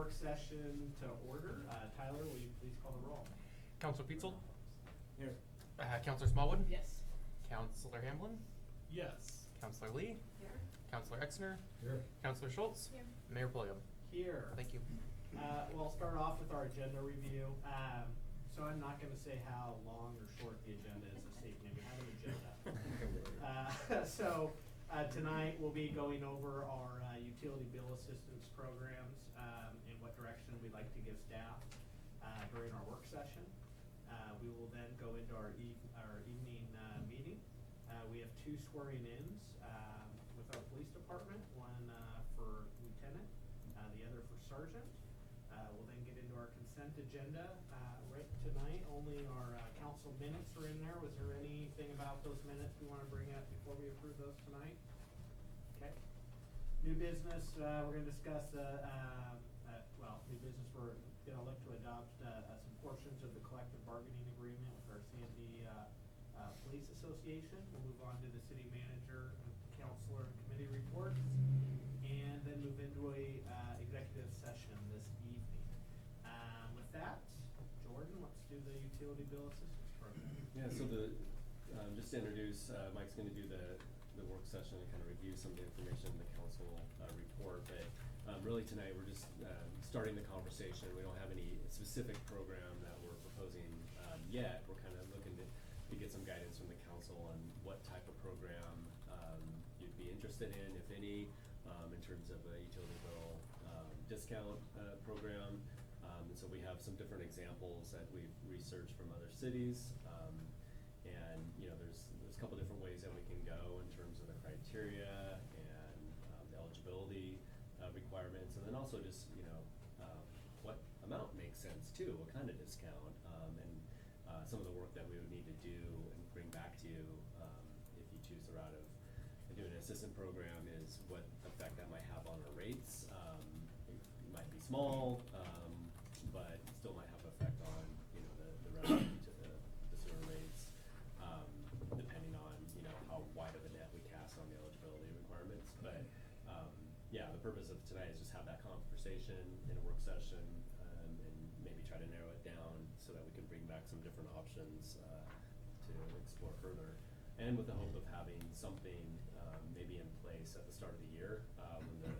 work session to order. Tyler, will you please call the roll? Counselor Pietzel? Here. Counselor Smallwood? Yes. Counselor Hamblin? Yes. Counselor Lee? Here. Counselor Exner? Here. Counselor Schultz? Here. Mayor Pulliam? Here. Thank you. Well, I'll start off with our agenda review. So I'm not going to say how long or short the agenda is this evening. We have an agenda. Tonight we'll be going over our utility bill assistance programs and what direction we'd like to give staff during our work session. We will then go into our evening meeting. We have two swearing-ins with our police department, one for lieutenant, the other for sergeant. We'll then get into our consent agenda. Right tonight, only our council minutes are in there. Was there anything about those minutes we want to bring up before we approve those tonight? Okay. New business, we're going to discuss, new business, we're going to look to adopt some portions of the collective bargaining agreement with our C&D Police Association. We'll move on to the city manager, councilor, and committee reports, and then move into a executive session this evening. With that, Jordan, let's do the utility bill assistance program. Yeah, so just to introduce, Mike's going to do the work session and kind of review some of the information in the council report. But really tonight we're just starting the conversation. We don't have any specific program that we're proposing yet. We're kind of looking to get some guidance from the council on what type of program you'd be interested in, if any, in terms of a utility bill discount program. And so we have some different examples that we've researched from other cities. And there's a couple different ways that we can go in terms of the criteria and the eligibility requirements, and then also just what amount makes sense too, what kind of discount, and some of the work that we would need to do and bring back to you if you choose the route of doing an assistant program is what effect that might have on our rates. It might be small, but still might have effect on the revenue to the sewer rates, depending on how wide of a net we cast on the eligibility requirements. But yeah, the purpose of tonight is just have that conversation in a work session, and maybe try to narrow it down so that we can bring back some different options to explore further, and with the hope of having something maybe in place at the start of the year when the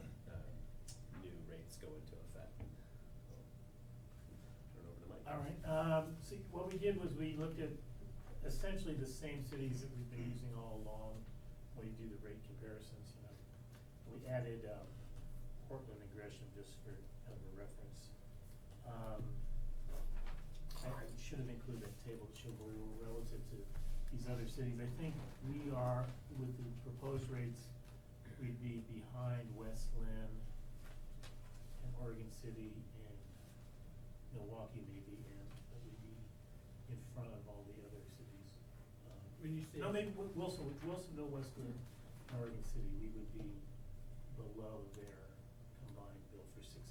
new rates go into effect. So, turn it over to Mike. All right. So what we did was we looked at essentially the same cities that we've been using all along when we do the rate comparisons. We added Portland and Gresham just for kind of a reference. I should have included that table to show where we were relative to these other cities. I think we are, with the proposed rates, we'd be behind West Lynn and Oregon City and Milwaukee maybe, and we'd be in front of all the other cities. When you say no, maybe Wilson, no West Lynn, and Oregon City, we would be below their combined bill for 602.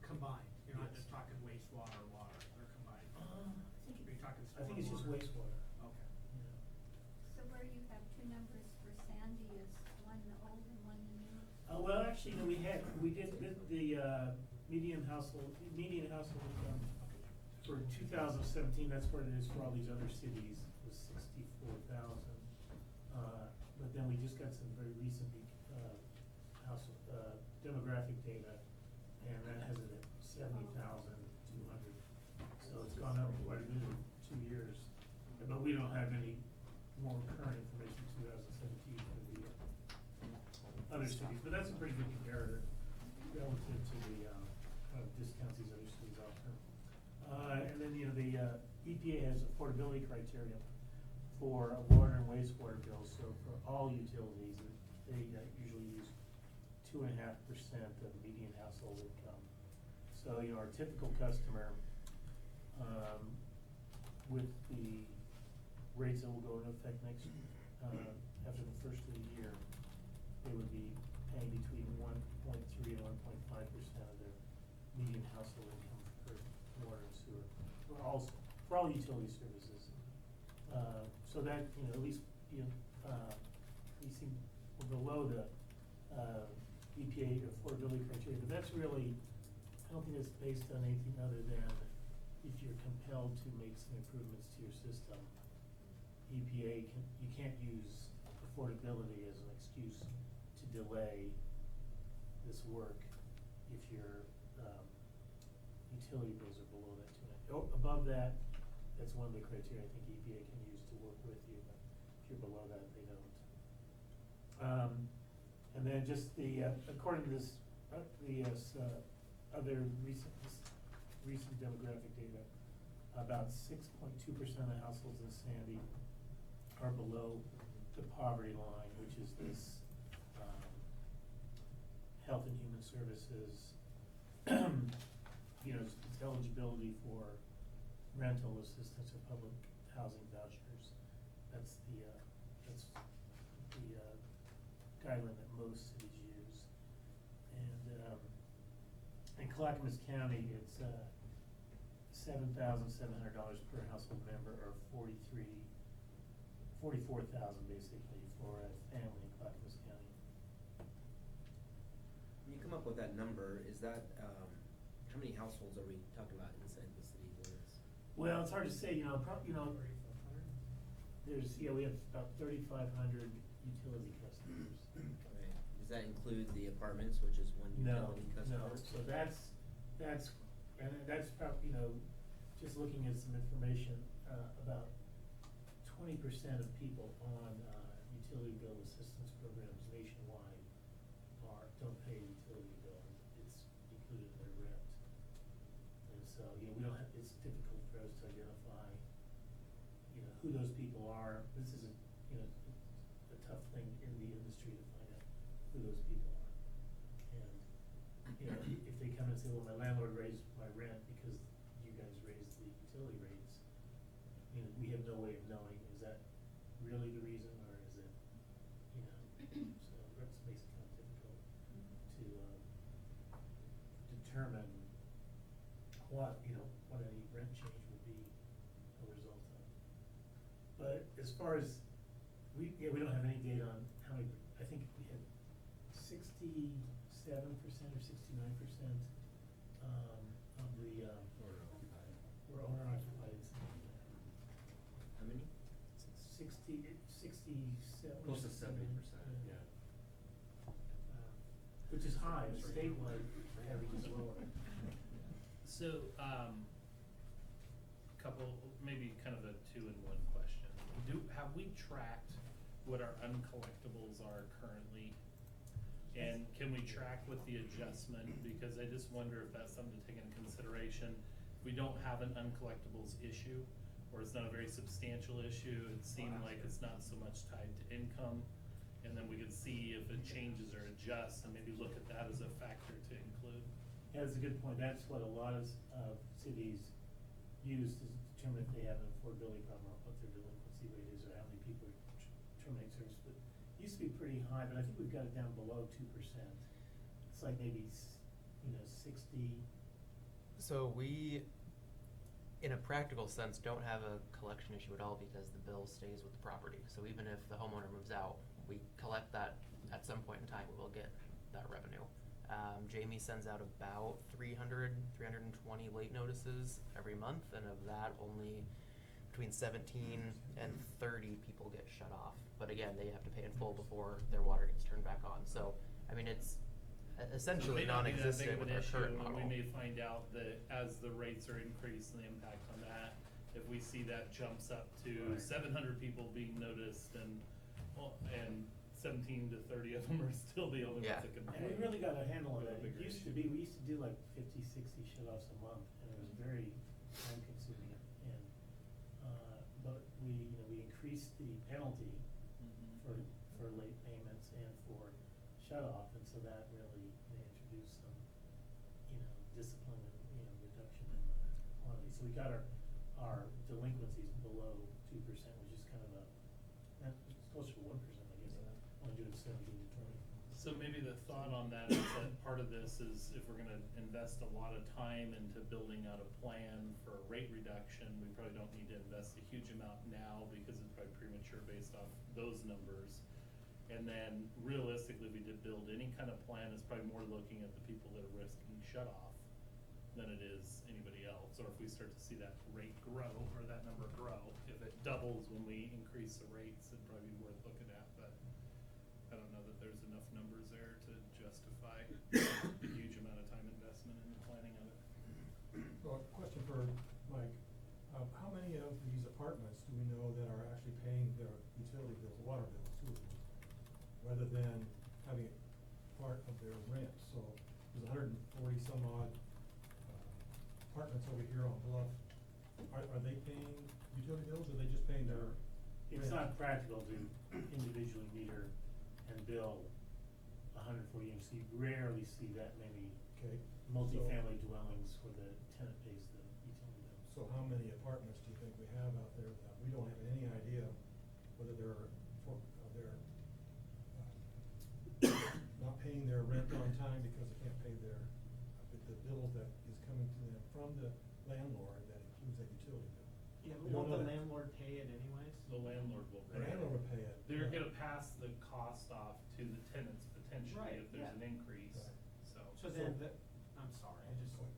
Combined. You're not Yes. just talking wastewater or water. They're combined. I think Are you talking I think it's just stormwater? wastewater. Okay. Yeah. So where you have two numbers for Sandy is one old and one new? Well, actually, no, we did the median household income for 2017. That's what it is for all these other cities, was 64,000. But then we just got some very recent demographic data, and that has it at 70,200. So it's gone up quite a bit in 2 years. But we don't have any more current information in 2017 for the other cities. But that's a pretty good comparator relative to the kind of discounts these other cities offer. And then the EPA has affordability criteria for water and wastewater bills. So for all utilities, they usually use 2.5% of median household income. So our typical customer, with the rates that will go into effect next after the first of the year, they would be paying between 1.3 and 1.5% of their median household income for water and sewer for all utility services. So that at least we seem we're below the EPA affordability criteria, but that's really I don't think it's based on anything other than if you're compelled to make some improvements to your system, EPA you can't use affordability as an excuse to delay this work if your, utility bills are below that above that, that's one of the criteria I think EPA can use to work with you, but if you're below that, they don't. And then just the, according to this, other recent demographic data, about 6.2% of households in Sandy are below the poverty line, which is this, Health and Human Services, it's eligibility for rental assistance or public housing vouchers. That's the guideline that most cities use. And in Clackamas County, it's $7,700 per household member, or $44,000 basically for a family in Clackamas County. When you come up with that number, is that, how many households are we talking about inside the city limits? Well, it's hard to say, there's, we have about 3,500 utility customers. Right. Does that include the apartments, which is one utility customer? No, so that's probably, just looking at some information, about 20% of people on, utility bill assistance programs nationwide don't pay a utility bill. It's included in their rent. And so, we don't have, it's difficult for us to identify, who those people are. This is a tough thing in the industry to find out who those people are. And, if they come and say, well, my landlord raised my rent because you guys raised the utility rates, we have no way of knowing, is that really the reason, or is it, so that makes it kind of difficult to determine what any rent change would be a result of. But as far as, we don't have any data on how many, I think we had 67% or 69% of the, were owner occupied in Sandy. How many? 67. Close to 70%, yeah. Which is high, statewide average is lower. So, couple, maybe kind of a two-in-one question. Have we tracked what our uncollectibles are currently? And can we track with the adjustment? Because I just wonder if that's something to take into consideration. If we don't have an uncollectibles issue, or it's not a very substantial issue, it seemed like it's not so much tied to income, and then we could see if it changes or adjusts, and maybe look at that as a factor to include. Yeah, that's a good point. That's what a lot of cities use to determine if they have an affordability problem, or what their delinquency rate is, or how many people terminate service. But it used to be pretty high, but I think we've got it down below 2%. It's like maybe 60. So we, in a practical sense, don't have a collection issue at all because the bill stays with the property. So even if the homeowner moves out, we collect that at some point in time, we will get that revenue. Jamie sends out about 320 late notices every month, and of that, only between 17 and 30 people get shut off. But again, they have to pay in full before their water gets turned back on. So, I mean, it's essentially non-existent with our current model. We may find out that as the rates are increased and the impact on that, if we see that jumps up to 700 people being noticed, and 17 to 30 of them are still the only ones that can pay. And we really got a handle on that. It Bigger used to be, we used to do like 50, 60 shut-offs a month, and it was very time-consuming. And but we increased the penalty for late payments and for shut-off, and so that really introduced some discipline and reduction in the quantity. So we got our delinquencies below 2%, which is kind of it's closer to 1%, I guess. Only doing 17 to 20. So maybe the thought on that is that part of this is if we're gonna invest a lot of time into building out a plan for a rate reduction, we probably don't need to invest a huge amount now because it's probably premature based off those numbers. And then realistically, if we did build any kind of plan, it's probably more looking at the people that are risking shut off than it is anybody else, or if we start to see that rate grow, or that number grow, if it doubles when we increase the rates, it'd probably be worth looking at, but I don't know that there's enough numbers there to justify a huge amount of time investment in the planning of it. So a question for Mike, how many of these apartments do we know that are actually paying their utility bills, water bills, sewer bills, rather than having it part of their rent? So there's 140 some odd apartments over here on Bluff. Are they paying utility bills, or are they just paying their It's rent? not practical to individually meter and bill 140 units. You rarely see that many Okay. multifamily dwellings where the tenant pays the utility bill. So how many apartments do you think we have out there that we don't have any idea whether they're not paying their rent on time because they can't pay their, the bill that is coming to them from the landlord that includes a utility bill? Yeah, We but won't don't the know that. landlord pay it anyways? The landlord will The pay it. landlord will pay it. They're yeah. gonna pass the cost off to the tenants potentially Right, if there's yeah. an increase, Right. so. So then, I'm sorry,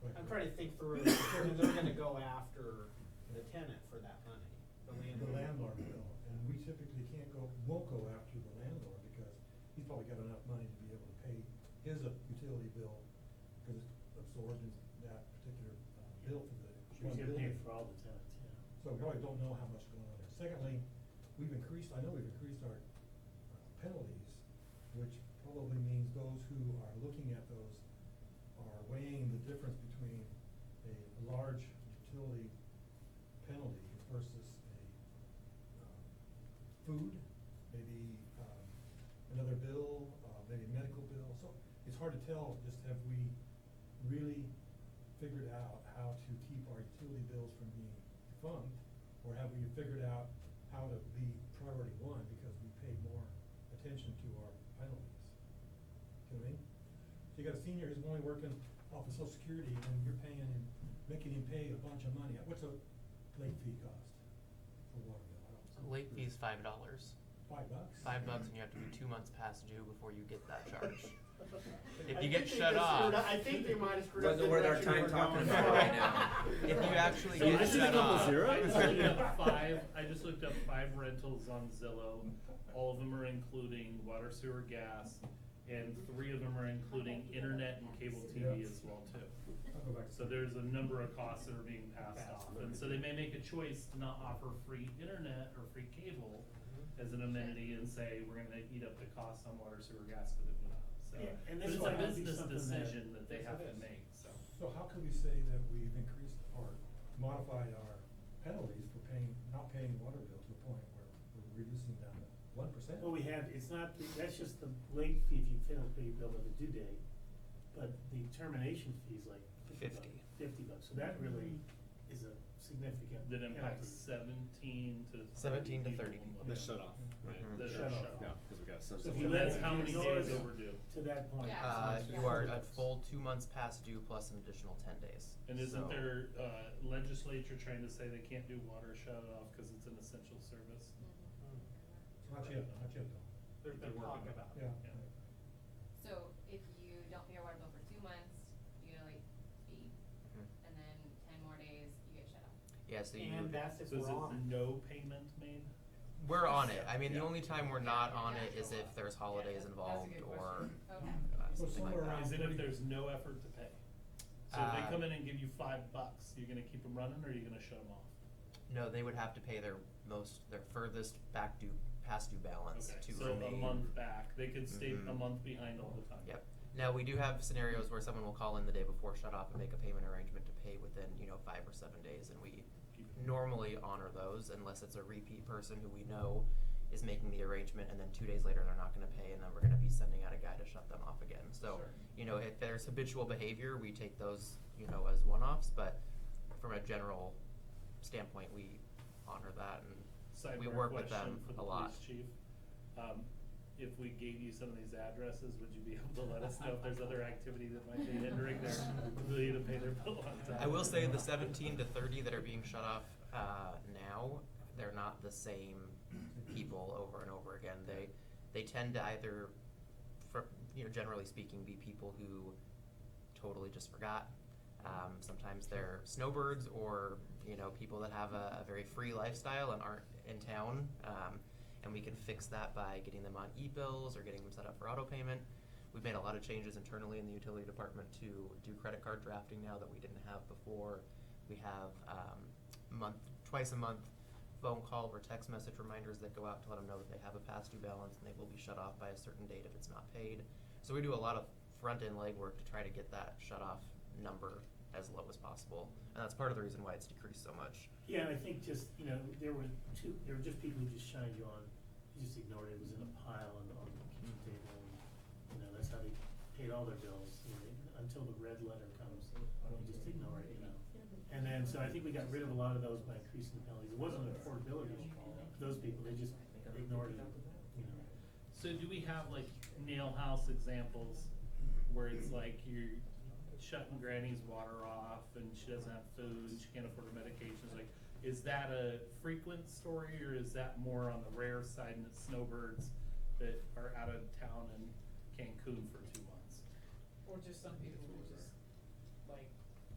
Go ahead. I'm trying to think through, so then they're gonna go after the tenant for that money, the The landlord. landlord will, and we typically won't go after the landlord because he's probably got enough money to be able to pay his utility bill because it's absorbed in that particular bill for the Sure, one you pay building. for all the tenants, yeah. So we probably don't know how much going on there. Secondly, I know we've increased our penalties, which probably means those who are looking at those are weighing the difference between a large utility penalty versus a food, maybe another bill, maybe a medical bill. So it's hard to tell, just have we really figured out how to keep our utility bills from being defunct, or have we figured out how to be priority one because we pay more attention to our penalties? You know what I mean? So you got a senior who's only working off of Social Security and you're paying him, making him pay a bunch of money. What's a late fee cost for water bill? I don't know. Late fee's $5. $5? $5 and you have to be 2 months past due before you get that charge. If I you think get they shut just screwed off. up- I think they might have screwed up Wasn't the worth our direction we time were talking going. about it right now. If you actually So get I just shut looked up off. I just looked up 5 rentals on Zillow. All of them are including water, sewer, gas, and 3 of them are including internet and cable TV as well too. I'll go back to So there's a number of costs that are being passed off, and so they may make a choice to not offer free internet or free cable as an amenity and say, we're gonna eat up the cost on water, sewer, gas because it went up, so. Yeah, and But this it's might a not be business something decision that they Yes, have it to is. make, so. So how could we say that we've increased or modified our penalties for not paying water bill to a point where we're reducing down to 1%? Well, we have, it's not, that's just the late fee if you fail to pay your bill by the due date, but the termination fee is like $50. So that really is a significant That impacts penalty. 17 to 17 to 30 people. people. The shut off, right? Mhm. The Shut shut off. off. Yeah, because we got some. So if So you that's let how it many ignore days it overdue. To that point. Yeah. You are a full 2 months past due plus an additional 10 days. And isn't So- there, legislature trying to say they can't do water shut off because it's an essential service? Not yet though. There's been They're talk working about on it. it. Yeah. So if you don't pay your water bill for 2 months, you get a late fee, Mhm. and then 10 more days, you get shut off. Yeah, so you. And that's if So is we're on it it. no payment made? We're on it. I mean, the Yeah. only time we're not on Yeah. it is if there's holidays That's a involved good or Okay. So something like somewhere that. around Is it if 30 there's no effort to pay? So if they Uh, come in and give you $5, you're gonna keep them running or are you gonna shut them off? No, they would have to pay their furthest past due balance Okay, to so remain. a month back, they could stay a Mhm. month behind all the time. Yep. Now, we do have scenarios where someone will call in the day before shut off and make a payment arrangement to pay within, 5 or 7 days, and we Keep it. normally honor those unless it's a repeat person who we know is making the arrangement, and then 2 days later they're not gonna pay, and then we're gonna be sending out a guy to shut them off again. So, Sure. if there's habitual behavior, we take those, as one-offs, but from a general standpoint, we honor that, and we Sidebar work with question them for the a lot. police chief. If we gave you some of these addresses, would you be able to let us know if there's other activity that might be hindering their ability to pay their bill on time? I will say the 17 to 30 that are being shut off now, they're not the same people over and over again. They tend to either, generally speaking, be people who totally just forgot. Sometimes they're snowbirds or, you know, people that have a very free lifestyle and aren't in town. And we can fix that by getting them on e-bills or getting them set up for auto payment. We've made a lot of changes internally in the utility department to do credit card drafting now that we didn't have before. We have twice a month phone call or text message reminders that go out to let them know that they have a past due balance and they will be shut off by a certain date if it's not paid. So we do a lot of front-end legwork to try to get that shut-off number as low as possible. And that's part of the reason why it's decreased so much. Yeah, and I think just, you know, there were just people who just shined you on, you just ignored it, it was in a pile on the kitchen table, and, you know, that's how they paid all their bills, you know, until the red letter comes, you just ignore it, you know. And then, so I think we got rid of a lot of those by increasing the penalties. It wasn't an affordability issue, those people, they just ignored it, you know. So do we have like nail house examples where it's like you're shutting Granny's water off and she doesn't have food, she can't afford her medications? Like, is that a frequent story or is that more on the rare side and it's snowbirds that are out of town in Cancun for 2 months? Or just some people who just, like,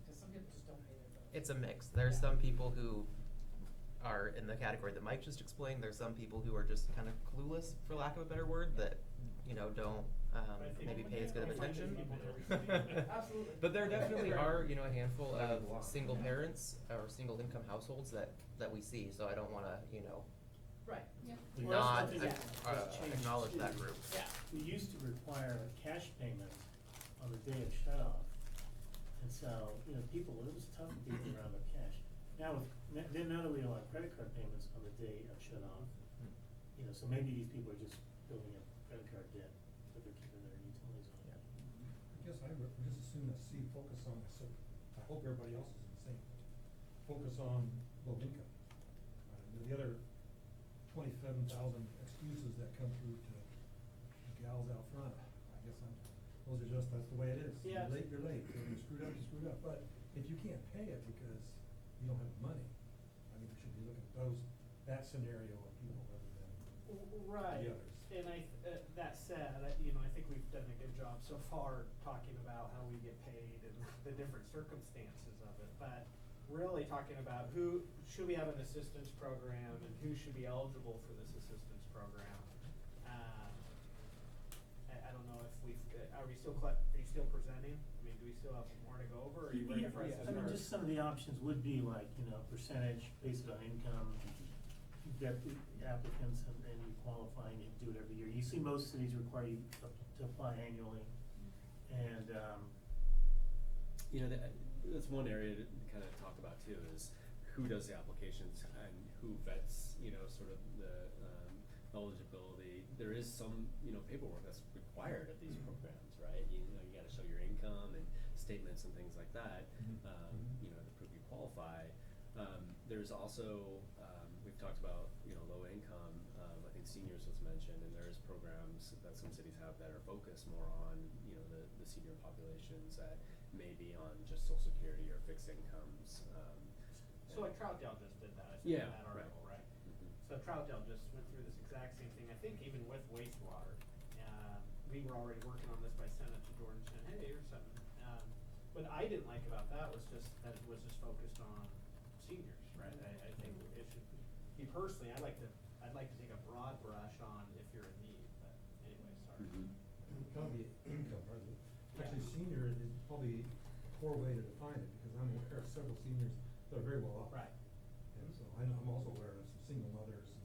cause some people just don't pay their bills. It's a mix. There's some people who are in the category that Mike just explained. There's some people who are just kind of clueless, for lack of a better word, that, you know, don't maybe pay as good of attention. Absolutely. But there definitely are, you know, a handful of single parents or single income households that we see. So I don't want to, you know, Right, yeah. Well, not that's something that's changed acknowledge too. that group. Yeah. We used to require a cash payment on the day of shut off. And so, you know, people, it was tough for people around with cash. Now now that we allow credit card payments on the day of shut off, you know, so maybe these people are just building up credit card debt, but they're keeping their utilities on. Yeah. I guess I would just assume that C focus on, so I hope everybody else is the same, focus on low income. The other 27,000 excuses that come through to gals out front, I guess those are just, that's the way it is. Yeah. You're late, you're screwed up, you're screwed up. But if you can't pay it because you don't have the money, I think we should be looking at that scenario of people rather than Right, the others. and that said, you know, I think we've done a good job so far talking about how we get paid and the different circumstances of it, but really talking about who, should we have an assistance program and who should be eligible for this assistance program? I don't know if are you still presenting? I mean, do we still have more to go over, or are you ready for us to I mean, start? just some of the options would be like, you know, percentage based on income, that applicants and you qualify and you do it every year. You see most cities require you to apply annually. And, You know, that's one area to kind of talk about too, is who does the applications and who vets, you know, sort of the eligibility. There is some, you know, paperwork that's required of these programs, right? You know, you gotta show your income and statements and things like that, you know, to prove you qualify. There's also, we've talked about, you know, low income, I think seniors was mentioned, and there's programs that some cities have that are focused more on, you know, the senior populations that may be on just social security or fixed incomes. So like Troutdale just did that, I think, Yeah, in that article, right? Mhm. So Troutdale just went through this exact same thing, I think even with wastewater. We were already working on this, but I sent it to Jordan, saying, hey, here's something. What I didn't like about that was just that it was just focused on seniors, right? I think it should, me personally, I'd like to take a broad brush on if you're in need, but anyway, sorry. Mhm. Probably income, right? Yeah. Actually, senior is probably a poor way to define it, because I'm aware of several seniors that are very well off. Right. And so I'm also aware of some single mothers and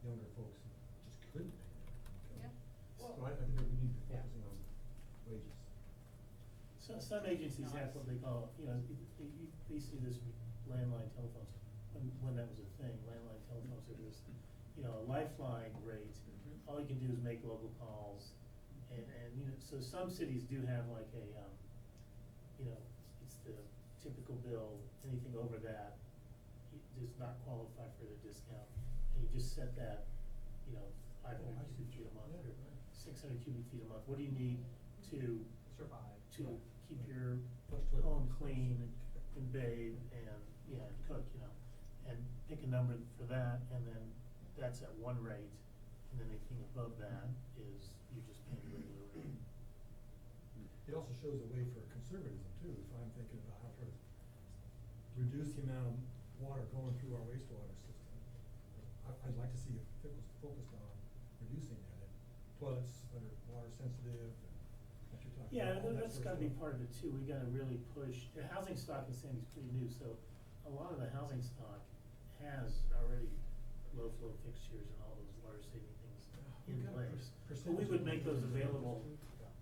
younger folks who just couldn't pay their income. Yeah. So I think that we need to be focusing on wages. so some agencies have what they call, you know, they see this landline telephones, when that was a thing, landline telephones, it was, you know, a lifeline rate. All you can do is make local calls, and, you know, so some cities do have like a, you know, it's the typical bill, anything over that, does not qualify for the discount. And you just set that, you know, 500 Oh, I see. cubic feet a month, Yeah, or right. 600 cubic feet a month. What do you need to Survive. keep your Flush toilet. home clean and bathe and, yeah, and cook, you know? And pick a number for that, and then that's at one rate, and then anything above that is, you're just paying the regular rate. It also shows a way for conservatism too, if I'm thinking about how to reduce the amount of water going through our wastewater system. I'd like to see it focused on reducing that, and toilets that are water sensitive, and what you're talking Yeah, about. all that that's sort of gotta be stuff. part of it too, we gotta really push, the housing stock in Sandy's pretty new, so a lot of the housing stock has already low flow fixtures and all those water saving things We've in got a place. But we percentage would of make those them. available,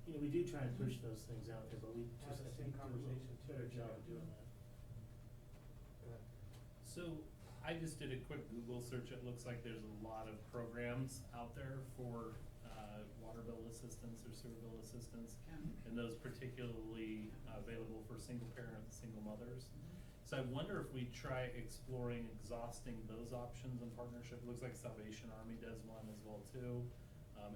you know, we do try and push those things out there, but we Have just, the I same think, do a little conversation too, better job yeah. of doing that. So I just did a quick Google search. It looks like there's a lot of programs out there for water bill assistance or sewer bill assistance. And those particularly available for single parent, single mothers. So I wonder if we try exploring exhausting those options in partnership. It looks like Salvation Army does one as well too.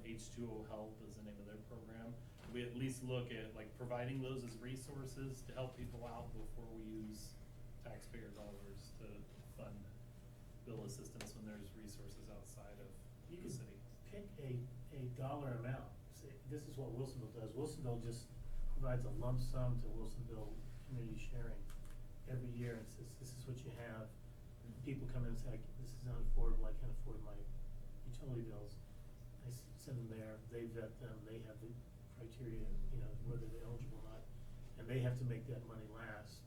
H2O Help is the name of their program. We at least look at like providing those as resources to help people out before we use taxpayer dollars to fund bill assistance when there's resources outside of You the could city. pick a dollar amount, say, this is what Wilsonville does, Wilsonville just provides a lump sum to Wilsonville Community Sharing every year, and says, this is what you have. People come in and say, this is unaffordable, I can't afford my utility bills. I send them there, they vet them, they have the criteria, you know, whether they're eligible or not, and they have to make that money last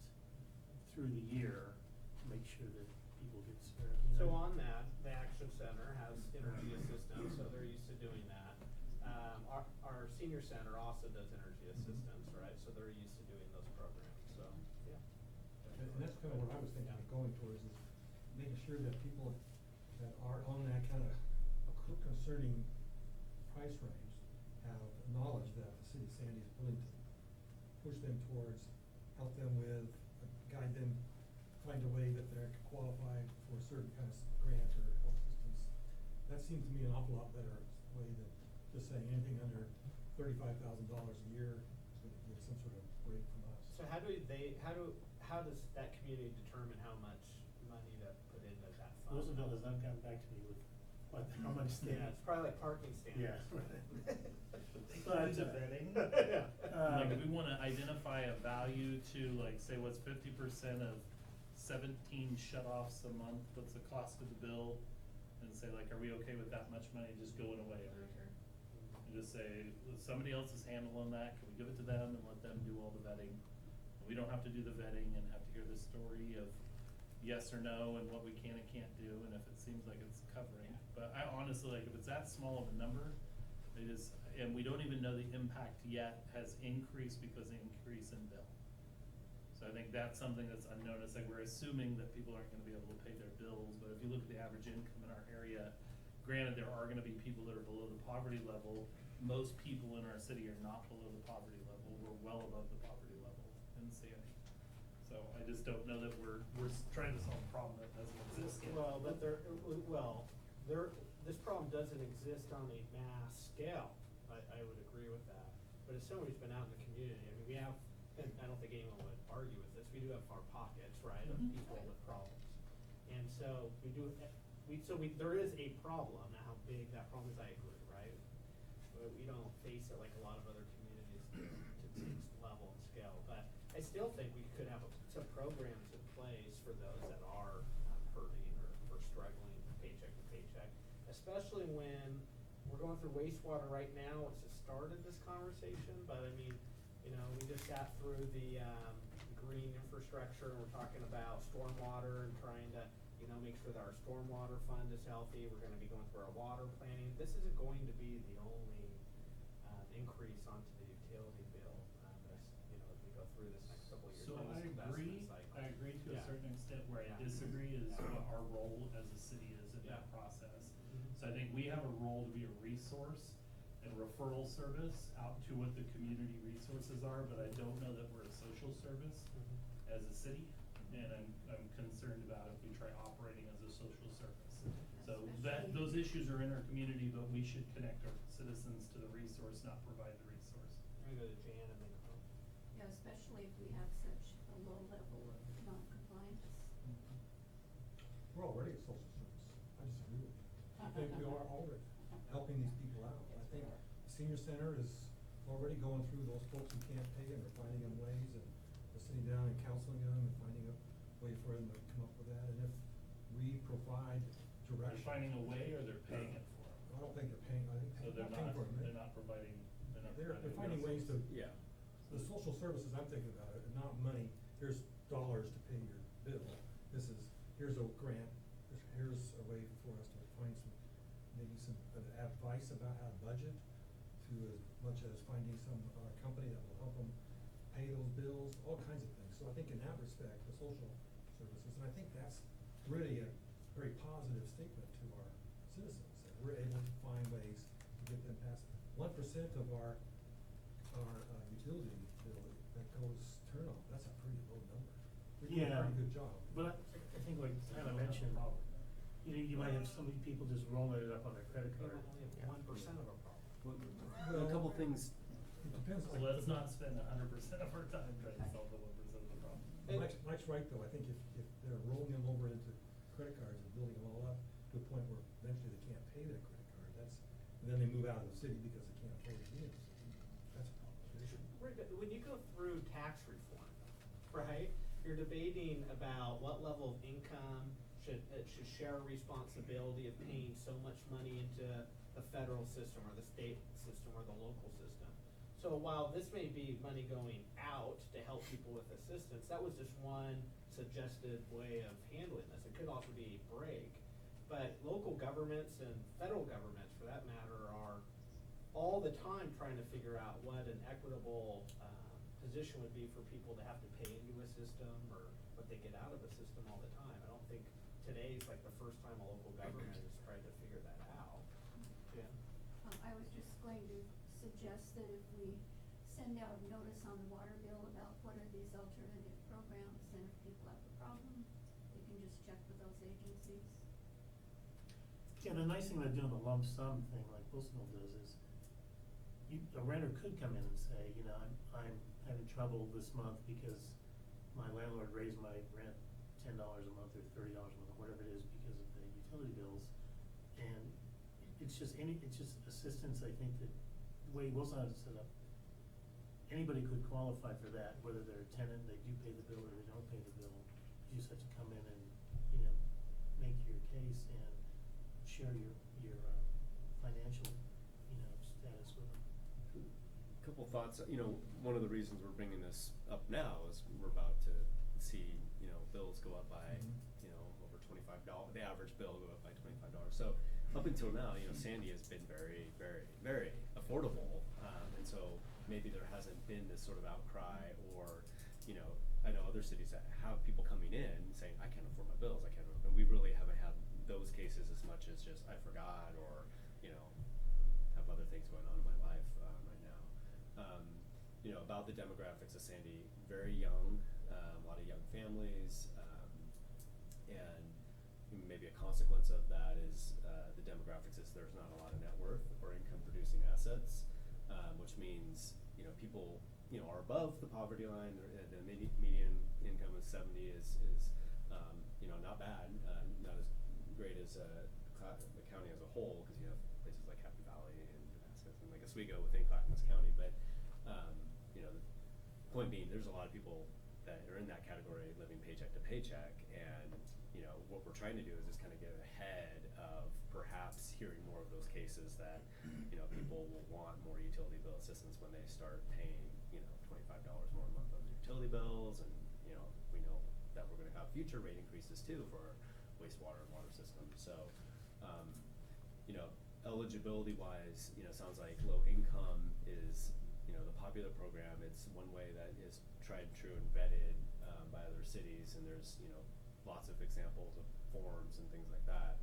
through the year to make sure that people get served, you So know. on that, the Action Center has energy assistance, so they're used to doing that. Our senior center also does energy assistance, right, so they're used to doing those programs, so, yeah. And that's kind of what I was thinking of going towards, is making sure that people that are on that kind of concerning price range have knowledge that the city of Sandy is willing to push them towards, help them with, guide them, find a way that they're qualified for a certain kind of grant or help assistance. That seems to me an awful lot better way than just saying anything under $35,000 a year is gonna get some sort of break from us. So how does that community determine how much money to put into that fund? Wilsonville has not gotten back to me with how much they. Yeah, it's probably like parking standards. Yeah. But vetting. Yeah. Like if we wanna identify a value to like, say what's 50% of 17 shut-offs a month, what's the cost of the bill? And say like, are we okay with that much money just going away every year? And just say, somebody else is handling that, can we give it to them and let them do all the vetting? We don't have to do the vetting and have to hear the story of yes or no and what we can and can't do, and if it seems like it's covering. But I honestly, like, if it's that small of a number, it is, and we don't even know the impact yet has increased because of the increase in bill. So I think that's something that's unknown. It's like we're assuming that people aren't gonna be able to pay their bills, but if you look at the average income in our area, granted, there are gonna be people that are below the poverty level. Most people in our city are not below the poverty level. We're well above the poverty level in Sandy. So I just don't know that we're trying to solve a problem that doesn't exist yet. Well, but this problem doesn't exist on a mass scale, I would agree with that. But as someone who's been out in the community, I mean, we have, and I don't think anyone would argue with this, we do have our pockets, right, of Mhm. people with problems. And so there is a problem. Now how big that problem is, I agree, right? But we don't face it like a lot of other communities to this level and scale. But I still think we could have some programs in place for those that are hurting or struggling paycheck to paycheck, especially when we're going through wastewater right now. It's the start of this conversation, but I mean, you know, we just got through the green infrastructure, and we're talking about stormwater and trying to, you know, make sure that our stormwater fund is healthy. We're gonna be going through our water planning. This isn't going to be the only increase onto the utility bill, you know, as we go through this next couple of years. So in I this investment agree, cycle. I agree to a Yeah. certain extent. Where I Yeah. disagree is what our role as a city is in that Yeah. process. Mhm. So I think we have a role to be a resource and referral service out to what the community resources are, but I don't know that we're a social service Mhm. as a city. And I'm concerned about if we try operating as a social service. So that, those issues are in our community, but we should connect our citizens to the resource, not provide the resource. I'm gonna go to Jan and then Carl. Yeah, especially if we have such a low level of non-compliance. We're already a social service. I disagree with you. I think we are already helping these people out. I think the senior center is already going through those folks who can't pay, and we're finding them ways, and we're sitting down and counseling them and finding a way for provide They're direction. finding a way, or they're paying it for them? I don't think they're paying, I think So they're not paying for it. they're not providing, They're finding ways to, Yeah. the social services I'm thinking about it, not money, here's dollars to pay your bill. This is, here's a grant, here's a way for us to find some, maybe some advice about how to budget, to as much as finding some, company that will help them pay those bills, all kinds of things. So I think in that respect, the social services, and I think that's really a very positive statement to our citizens, that we're able to find ways to get them past. 1% of our utility bill that goes turn off, that's a pretty low number. We do a Yeah. pretty good job. But I think like Tyler mentioned, you know, you might have so many people just rolling it up on their credit We card. only have 1% of our problem. A couple things. It depends. So like, let's not spend 100% of our time trying to solve the 1% of the problem. Mike's right though, I think if they're rolling them over into credit cards and building them all up to a point where eventually they can't pay their credit card, and then they move out of the city because they can't afford to be in the city, that's a problem. When you go through tax reform, right, you're debating about what level of income should share responsibility of paying so much money into the federal system or the state system or the local system. So while this may be money going out to help people with assistance, that was just one suggested way of handling this. It could also be a break. But local governments and federal governments, for that matter, are all the time trying to figure out what an equitable position would be for people to have to pay into a system or what they get out of a system all the time. I don't think today's like the first time a local government has tried to figure that out. Jen? I was just going to suggest that if we send out a notice on the water bill about what are these alternative programs, and if people have a problem, they can just check with those agencies. Yeah, the nice thing about doing the lump sum thing like Bolsonaro does is, a renter could come in and say, you know, I'm having trouble this month because my landlord raised my rent $10 a month or $30 a month, or whatever it is, because of the utility bills. And it's just assistance, I think, that the way Wilson has it set up, anybody could qualify for that, whether they're a tenant, they do pay the bill, or they don't pay the bill. You just have to come in and, you know, make your case and share your financial, you know, status with them. Couple thoughts. You know, one of the reasons we're bringing this up now is we're about to see, you know, bills go up by, you know, over $25. The average bill go up by $25. So up until now, you know, Sandy has been very, very, very affordable, and so maybe there hasn't been this sort of outcry, or, you know, I know other cities that have people coming in saying, I can't afford my bills, I can't, and we really haven't had those cases as much as just I forgot, or, you know, have other things going on in my life right now. You know, about the demographics of Sandy, very young, a lot of young families, and maybe a consequence of that is the demographics is there's not a lot of net worth or income producing assets, which means, you know, people, you know, are above the poverty line. The median income of 70 is you know, not bad, not as great as the county as a whole, because you have places like Happy Valley and Damascus and like Oswego within Clackamas County, but you know, the point being, there's a lot of people that are in that category living paycheck to paycheck, and you know, what we're trying to do is just kind of get ahead of perhaps hearing more of those cases that, you know, people will want more utility bill assistance when they start paying, you know, $25 more a month on their utility bills, and you know, we know that we're going to have future rate increases too for wastewater and water systems. So, you know, eligibility wise, you know, sounds like low income is, you know, the popular program. It's one way that is tried and true and vetted by other cities, and there's, you know, lots of examples of forms and things like that.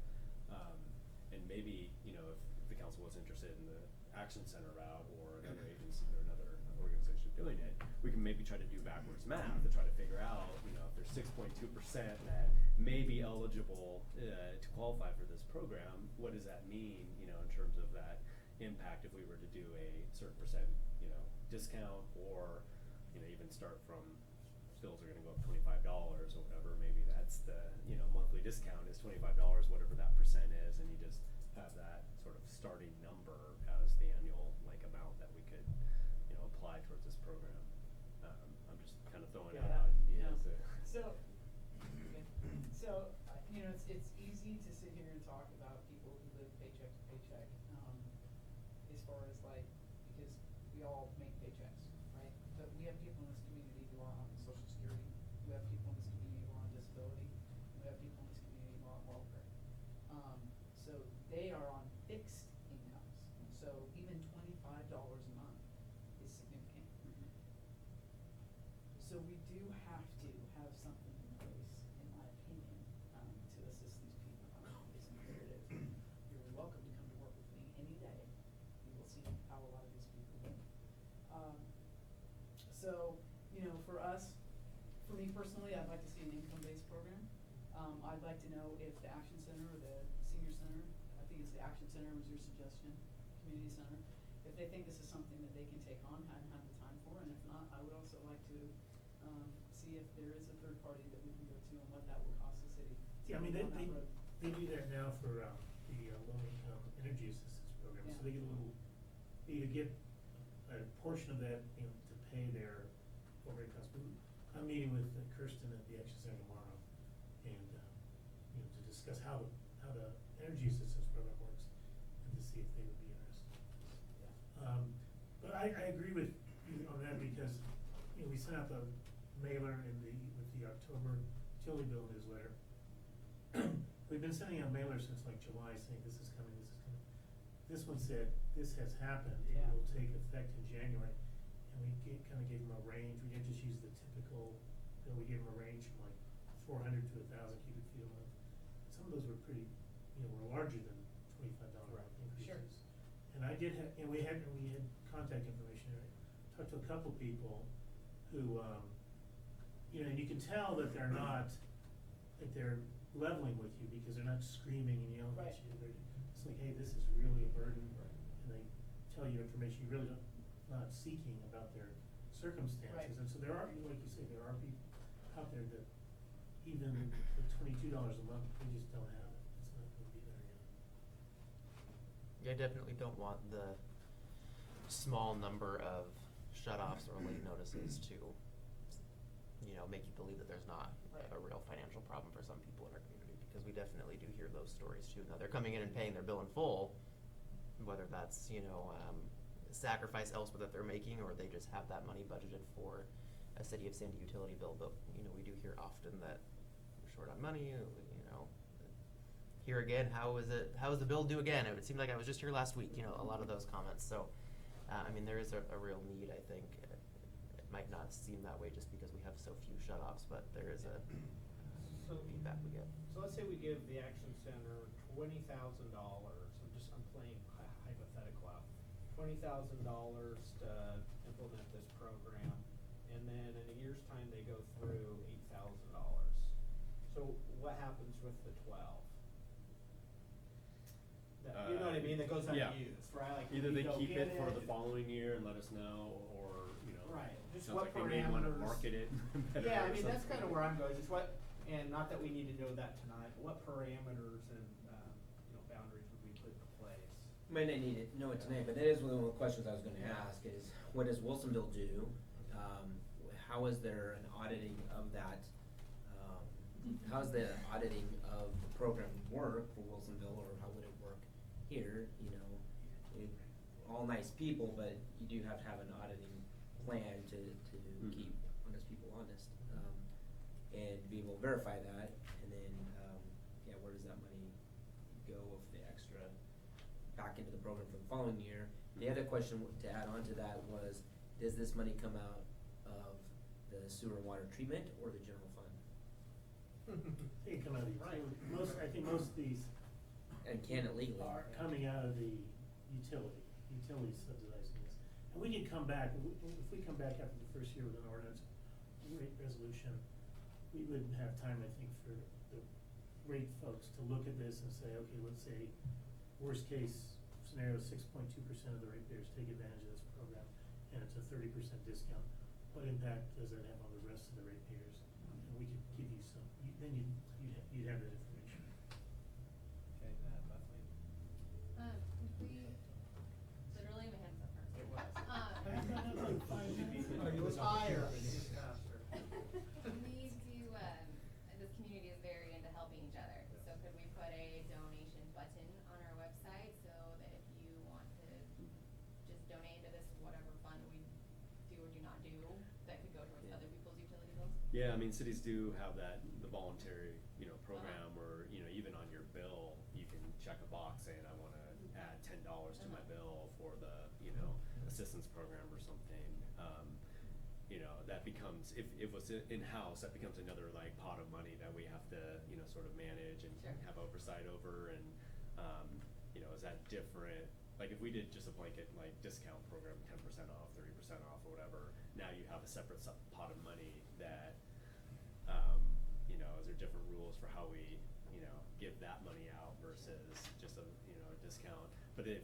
And maybe, you know, if the council was interested in the Action Center route or another agency or another organization doing it, we can maybe try to do backwards math to try to figure out, you know, if there's 6.2% that may be eligible to qualify for this program, what does that mean, you know, in terms of that impact if we were to do a certain percent, you know, discount, or, you know, even start from bills are going to go up $25 or whatever, maybe that's the, you know, monthly discount is $25, whatever that percent is, and you just have that sort of starting number as the annual like amount that we could, you know, apply towards this program. I'm just kind of throwing out ideas. So, you know, it's easy far as like, because we all make paychecks, right? But we have people in this community who are on social security, we have people in this community who are on disability, we have people in this community who are on welfare. So they are on fixed incomes, so even $25 a month is significant. So we do have to have something in place, in my opinion, to assist these people. It's imperative. You're welcome to come to work with me any day. You will see how a lot of these people live. So, you know, for us, for me personally, I'd like to see an income-based program. I'd like to know if the Action Center or the Senior Center, I think it's the Action Center was your suggestion, Community Center, if they think this is something that they can take on and have the time for, and if not, I would also like to see if there is a third party that we can go to and what that would cost the city. Yeah, I mean, Down that road. they do that now for, the low income energy assistance program, so Yeah. they get a little, they either get a portion of that, you know, to pay their overhead costs. I'm meeting with Kirsten at the Action Center tomorrow, and, you know, to discuss how the energy assistance program works, and to see if they would be interested. Yeah. But I agree with you on that, because, you know, we sent out the mailer with the October utility bill newsletter. We've been sending out mailers since like July saying this is coming, this is coming. This one said, this has happened, it Yeah. will take effect in January. And we kinda gave them a range, we didn't just use the typical bill, we gave them a range from like 400 to 1,000 cubic feet a month. Some of those were pretty, you know, were larger than $25 Right. increases. Sure. And I did have, and we had contact information, I talked to a couple people who, you know, and you can tell that they're not, that they're leveling with you, because they're not screaming and yelling at Right. you. They're just like, hey, this is really a burden, and they tell you information you really not seeking about their circumstances. Right. And so there are, like you say, there are people out there that even with $22 a month, they just don't have it. It's not gonna be there yet. Yeah, I definitely don't want the small number of shut-offs or late notices to, you know, make you believe that there's not Right. a real financial problem for some people in our community, because we definitely do hear those stories too. Now, they're coming in and paying their bill in full, whether that's, you know, sacrifice elsewhere that they're making, or they just have that money budgeted for a City of Sandy utility bill. But, you know, we do hear often that we're short on money, you know. Here again, how is the bill due again? It would seem like I was just here last week, you know, a lot of those comments. So, I mean, there is a real need, I think. It might not seem that way just because we have so few shut-offs, but there is a feedback we get. So let's say we give the Action Center $20,000, I'm playing hypothetical out, $20,000 to implement this program, and then in a year's time, they go through $8,000. So what happens with the 12? You know what I mean, that goes yeah. unused, right? Like, Either we they go keep get it for the following year and let us know, or, you know. Right, just sounds what like they may wanna parameters- market it better Yeah, I or mean, that's something. kinda where I'm going, is what, and not that we need to know that tonight, but what parameters and, you know, boundaries would we put in place? May not need to know it tonight, but that is one of the questions I was gonna ask, is what does Wilsonville do? How is there an auditing of that, how is the auditing of the program work for Wilsonville, or how would it work here? You know, all nice people, but you do have to have an auditing plan to keep honest people honest. And be able to verify that, and then, yeah, where does that money go of the extra back into the program for the following year? The other question to add on to that was, does this money come out of the sewer and water treatment or the general fund? They come out of the Right. utility. I think most of these And can it legally? are coming out of the utility subsidizing this. And we can come back, if we come back after the first year with an ordinance rate resolution, we would have time, I think, for the rate folks to look at this and say, okay, let's say, worst case scenario, 6.2% of the ratepayers take advantage of this program, and it's a 30% discount. What impact does that have on the rest of the ratepayers? And we could give you some, then you'd have that information. Okay, Bethany. Literally, my hands up first. It was. Oh, you was higher. We do, this community is very into helping each other, so could we put a donation button on our website so that if you want to whatever fund we do or do not do that could go towards other people's utility bills? Yeah, I mean, cities do have that, the voluntary, program where, even on your bill, you can check a box saying, I wanna add $10 to my bill for the, assistance program or something. That becomes, if it was in-house, that becomes another like pot of money that we have to, sort of manage and Sure. have oversight over and, is that different? Like if we did just a blanket like discount program, 10% off, 30% off or whatever, now you have a separate pot of money that, is there different rules for how we, give that money out versus just a, a discount? But if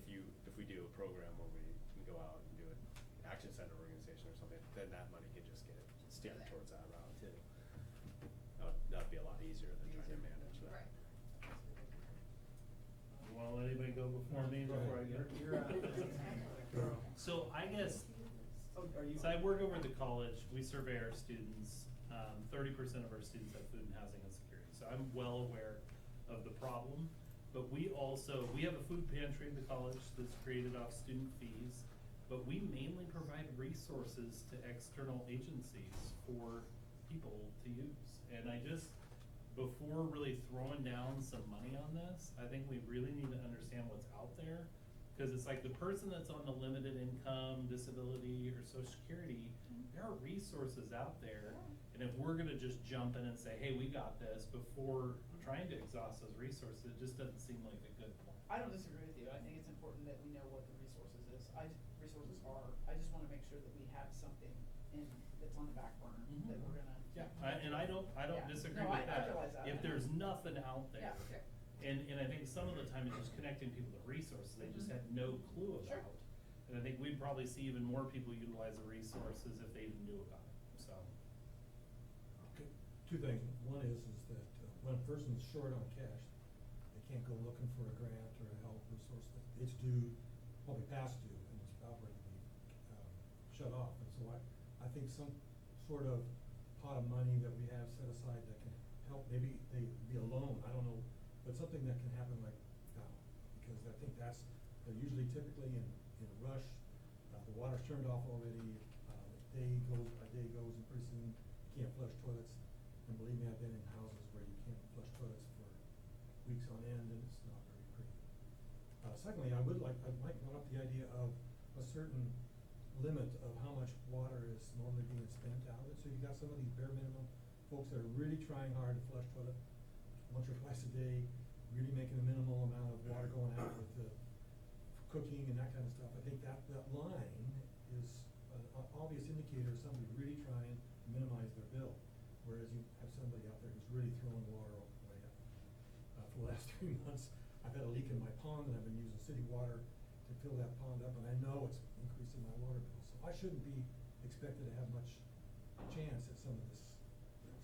we do a program where we can go out and do an action center organization or something, then that money can just get steered there. towards that route too. That'd be a lot easier than trying to manage that. Right. You wanna let anybody go before me, before I get? You're So I guess, Oh, are you? so I work over at the college, we survey our students, 30% of our students have food and housing insecurity, so I'm well aware of the problem. But we have a food pantry at the college that's created off student fees, but we mainly provide resources to external agencies for people to use. And before really throwing down some money on this, I think we really need to understand what's out there. Cause it's like the person that's on the limited income, disability, or social security, there are resources out there. And if we're gonna just jump in and say, hey, we got this, before trying to exhaust those resources, it just doesn't seem like a good plan. I don't disagree with you. I think it's important that we know what the resources are. I just wanna make sure that we have something that's on the back burner that we're gonna. Yeah, I don't Yeah. disagree No, with I that. realize that. If there's nothing out Yeah, there. sure. And I think some of the time it's just connecting people to resources they just had no clue Sure. about. And I think we'd probably see even more people utilize the resources if they even knew about it, so. Okay, two things. One is that when a person's short on cash, they can't go looking for a grant or a help resource. It's due, probably past due, and it's about ready to be shut off. And so I think some sort of pot of money that we have set aside that can help, maybe they be a loan, I don't know, but something that can happen like now. Because I think they're usually typically in a rush, the water's turned off already, a day goes and pretty soon you can't flush toilets. And believe me, I've been in houses where you can't flush toilets for weeks on end and it's not very pretty. Secondly, I might bring up the idea of a certain limit of how much water is normally being spent out of it. So you got some of these bare minimum folks that are really trying hard to flush toilet once or twice a day, really making a minimal amount of water going out with the cooking and that kind of stuff. I think that line is an obvious indicator of somebody really trying to minimize their bill. Whereas you have somebody out there who's really throwing water away. For the last 3 months, I've had a leak in my pond and I've been using city water to fill that pond up, and I know it's increasing my water bill. So I shouldn't be expected to have much chance at some of this,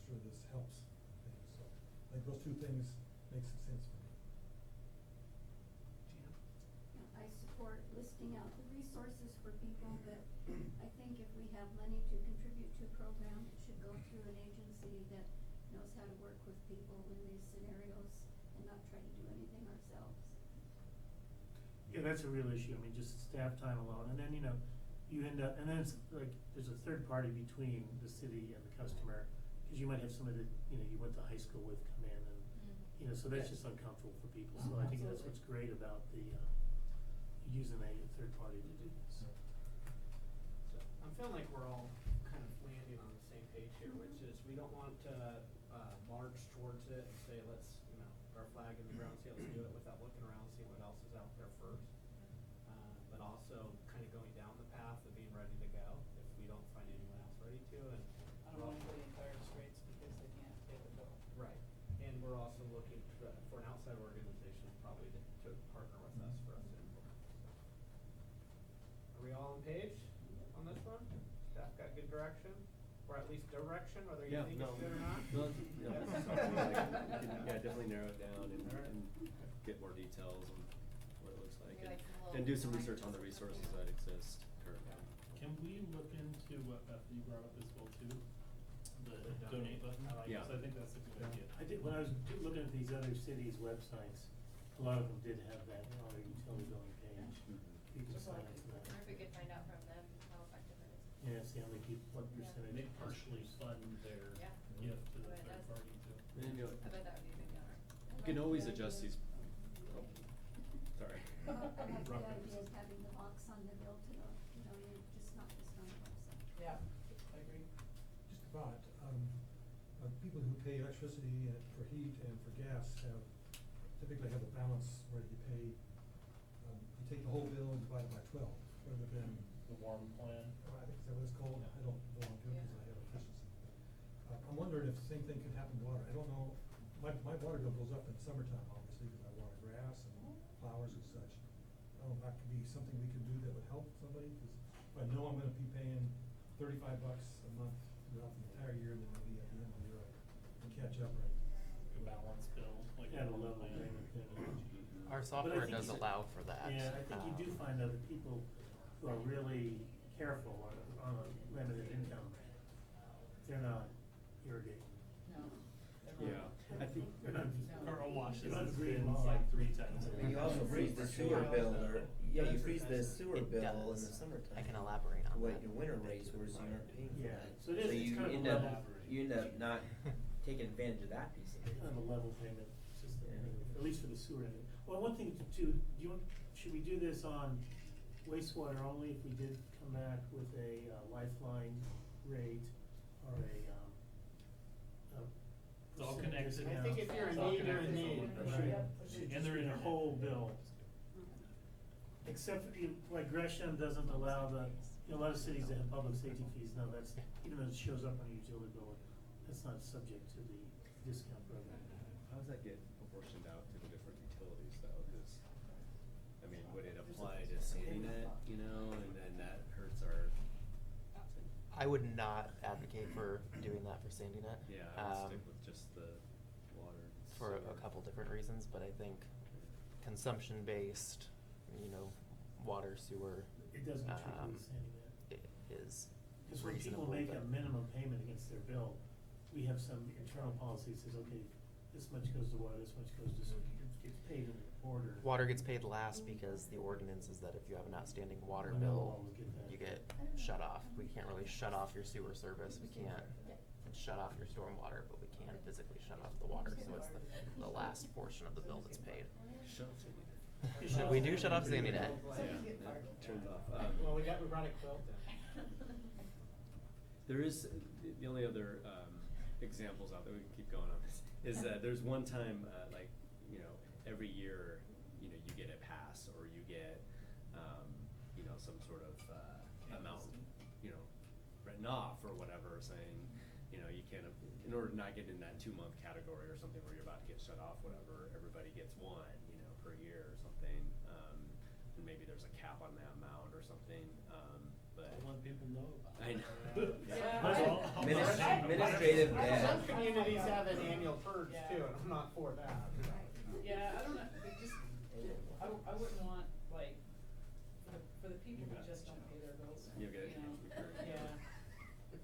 sure this helps things. So I think those two things make some sense for me. I support listing out the resources for people, but I think if we have money to contribute to a program, it should go through an agency that knows how to work with people in these scenarios and not try to do anything ourselves. Yeah, that's a real issue. I mean, just staff time alone, and then, you end up, and then it's like, there's a third party between the city and the customer, cause you might have somebody that, you went to high school with come in and, so that's just uncomfortable for people. So I think that's what's great about the, using a third party to do this. So I'm feeling like we're all kind of landing on the same page here, which is we don't want to march towards it and say, let's, put our flag in the ground, say let's do it without looking around, seeing what else is out there first. But also kind of going down the path of being ready to go if we don't find anyone else ready to. And I don't want anybody in dire straits because they can't pay the bill. right, and we're also looking for an outside organization probably to partner with us for us to implement. Are we all on page on this one? Staff got good direction, or at least direction, whether you think it's good or not? No, yeah, Yeah. definitely narrow it down and Alright. get more details on what it looks like. Maybe like some And do some little research on the resources that exist currently. Can we look into what Bethany brought up as well too? The The donate button? I like Yeah. So I think that's a good idea. I think when I was looking at these other cities' websites, a lot of them did have that on their utility billing page. You can Just sign like up for I that. wonder if we could find out from them Yeah, see how many people, what Yeah. percentage. They partially fund their Yeah. gift to the But third that's- party too. And, you know, I bet that would be a big donor. you can always adjust these, oh, sorry. I like the Rock, idea paper, of having the box on the bill to know, you're not just on the website. Yeah, I agree. Just about, people who pay electricity for heat and for gas typically have a balance where you pay, you take the whole bill and divide it by 12, rather than, The warm plan. I think is that what it's called? I don't belong to it because I have efficiency. I'm wondering if the same thing could happen to water. I don't know, my water bill goes up in summertime, obviously, because I water grass and flowers and such. I don't know if that could be something we could do that would help somebody, because if I know I'm gonna be paying $35 a month throughout the entire year, then maybe at the end of the year I can catch up, right? A balance bill, like. Have a warm level plan. payment then. Our But I software think does you- allow for that. Yeah, I think you do find that the people who are really careful on a limited income, they're not irrigating. No. they're not. Yeah, I think, They're not. No. Carl washes they're not his green bins lawn. like 3 times a But week. you also freeze the sewer bill, or, yeah, you freeze the sewer It bill in does. the summertime. I can elaborate on What that. your winter rates were, so you aren't paying for Yeah, that. so it is, it's you kind of a end up, level. you end up not taking advantage of that piece of it. Kind of a level payment system, Yeah. at least for the sewer end. Well, one thing too, do you want, should we do this on wastewater only if we did come back with a lifeline rate or a It's all percent connected. discount? I think if you're in It's all need, you're in connected. need. Right. Yep. Should And just they're be in the there. whole bill. Except for, like Gresham doesn't allow the, a lot of cities that have public safety fees, no, that's, even though it shows up on a utility bill, that's not subject to the discount program. how does that get proportioned out to the different utilities though? Cause, I mean, would it apply to Sandy Net, you know, and then that hurts our, I would not advocate for doing that for Sandy Net. yeah, I would stick with just the water. For sewer. a couple different reasons, but I think consumption-based, water, sewer, It doesn't contribute to Sandy Net. is Cause when people reasonable, make a but- minimum payment against their bill, we have some internal policy that says, okay, this much goes to water, this much goes to, it gets paid in order. Water gets paid last because the ordinance is that if you have an outstanding water And they'll bill, always get that. you get shut off. We can't really shut off your sewer service, we can't shut off your stormwater, but we can physically shut off the water, so it's the last portion of the bill that's paid. Shut up, Sandy Net. We do shut off Sandy Net. Yeah, that turns off. Well, we brought a quilt in. There is, the only other examples out there, we can keep going on this, is that there's one time, like, every year, you get a pass or you get, some sort of amount, written off or whatever, saying, you can't, in order to not get in that 2-month category or something where you're about to get shut off, whatever, everybody gets one, per year or something. And maybe there's a cap on that amount or something, but. I want people to know about I it. know. Yeah. Administrative debt. Some communities have an annual purge Yeah. too, and I'm not for that. Yeah, I don't know, it just, I wouldn't want, like, for the people who just don't pay their bills, You get it. yeah.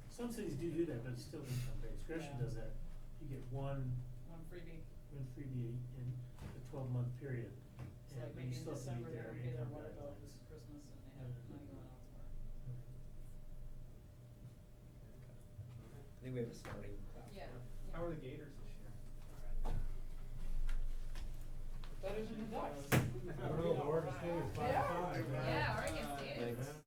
Some cities do that, but it's still income based. Gresham Yeah. does that. You get one One freebie, freebie in a 12-month period. it's like and maybe you in still have to December, meet they their don't pay their income water bill guidelines. because it's Christmas and they have money going elsewhere. I think we have a starting class. Yeah. How are the Gators this year? Better than the Ducks. I don't know, the Oregon State is 5-5. Yeah, Oregon State is. Thanks.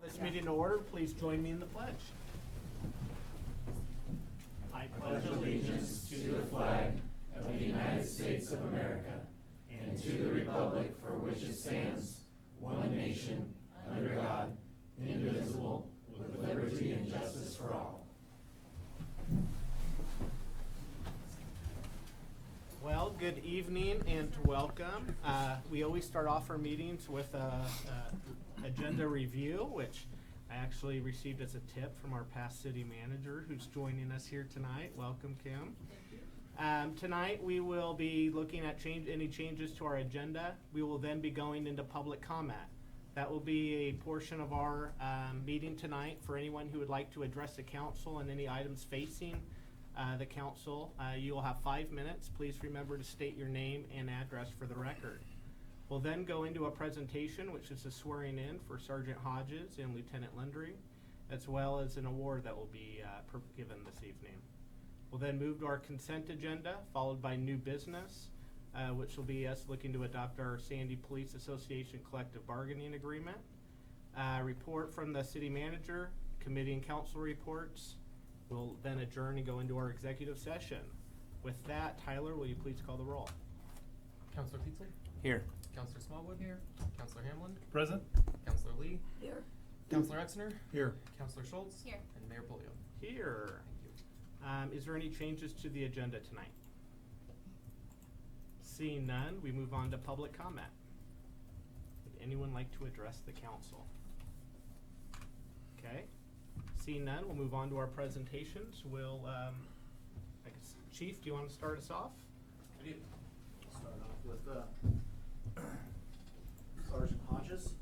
This meeting to order, please join me in the pledge. I pledge allegiance to the flag of the United States of America and to the republic for which it stands, one nation, under God, indivisible, with liberty and justice for all. Well, good evening and welcome. We always start off our meetings with a agenda review, which I actually received as a tip from our past city manager who's joining us here tonight. Welcome, Kim. Tonight we will be looking at any changes to our agenda. We will then be going into public comment. That will be a portion of our meeting tonight for anyone who would like to address the council and any items facing the council. You will have 5 minutes. Please remember to state your name and address for the record. We'll then go into a presentation, which is a swearing in for Sergeant Hodges and Lieutenant Lundry, as well as an award that will be given this evening. We'll then move to our consent agenda, followed by new business, which will be us looking to adopt our Sandy Police Association collective bargaining agreement. Report from the city manager, committee and council reports. We'll then adjourn and go into our executive session. With that, Tyler, will you please call the roll? Counselor Tietzel? Here. Counselor Smallwood? Here. Counselor Hamlin? Present? Counselor Lee? Here. Counselor Exner? Here. Counselor Schultz? Here. And Mayor Polio. Here. Thank you. Is there any changes to the agenda tonight? Seeing none, we move on to public comment. Would anyone like to address the council? Okay. Seeing none, we'll move on to our presentations. We'll, I guess, Chief, do you want to start us off? I do. We'll start off with Sergeant Hodges.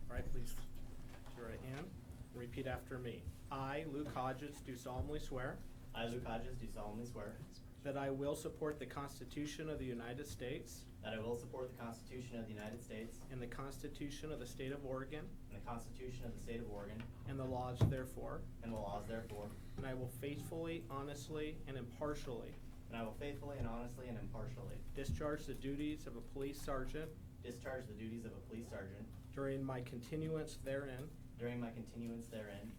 All right, please, raise your right hand. Repeat after me. I, Luke Hodges, do solemnly swear I, Luke Hodges, do solemnly swear that I will support the Constitution of the United States that I will support the Constitution of the United States and the Constitution of the State of Oregon and the Constitution of the State of Oregon and the laws therefore, and the laws therefore, and I will faithfully, honestly, and impartially and I will faithfully and honestly and impartially discharge the duties of a police sergeant discharge the duties of a police sergeant during my continuance therein during my continuance therein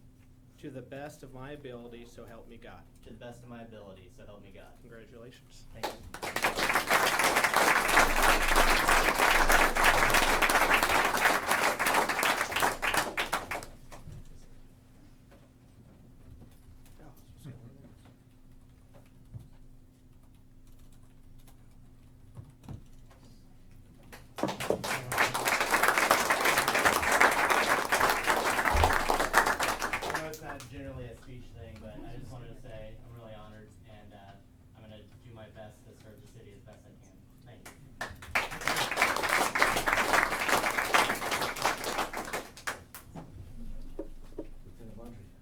to the best of my ability, so help me God. to the best of my ability, so help me God. Congratulations. Thank you. I know it's not generally a speech thing, but I just wanted to say I'm really honored, and I'm going to do my best to serve the city as best I can. Thank you.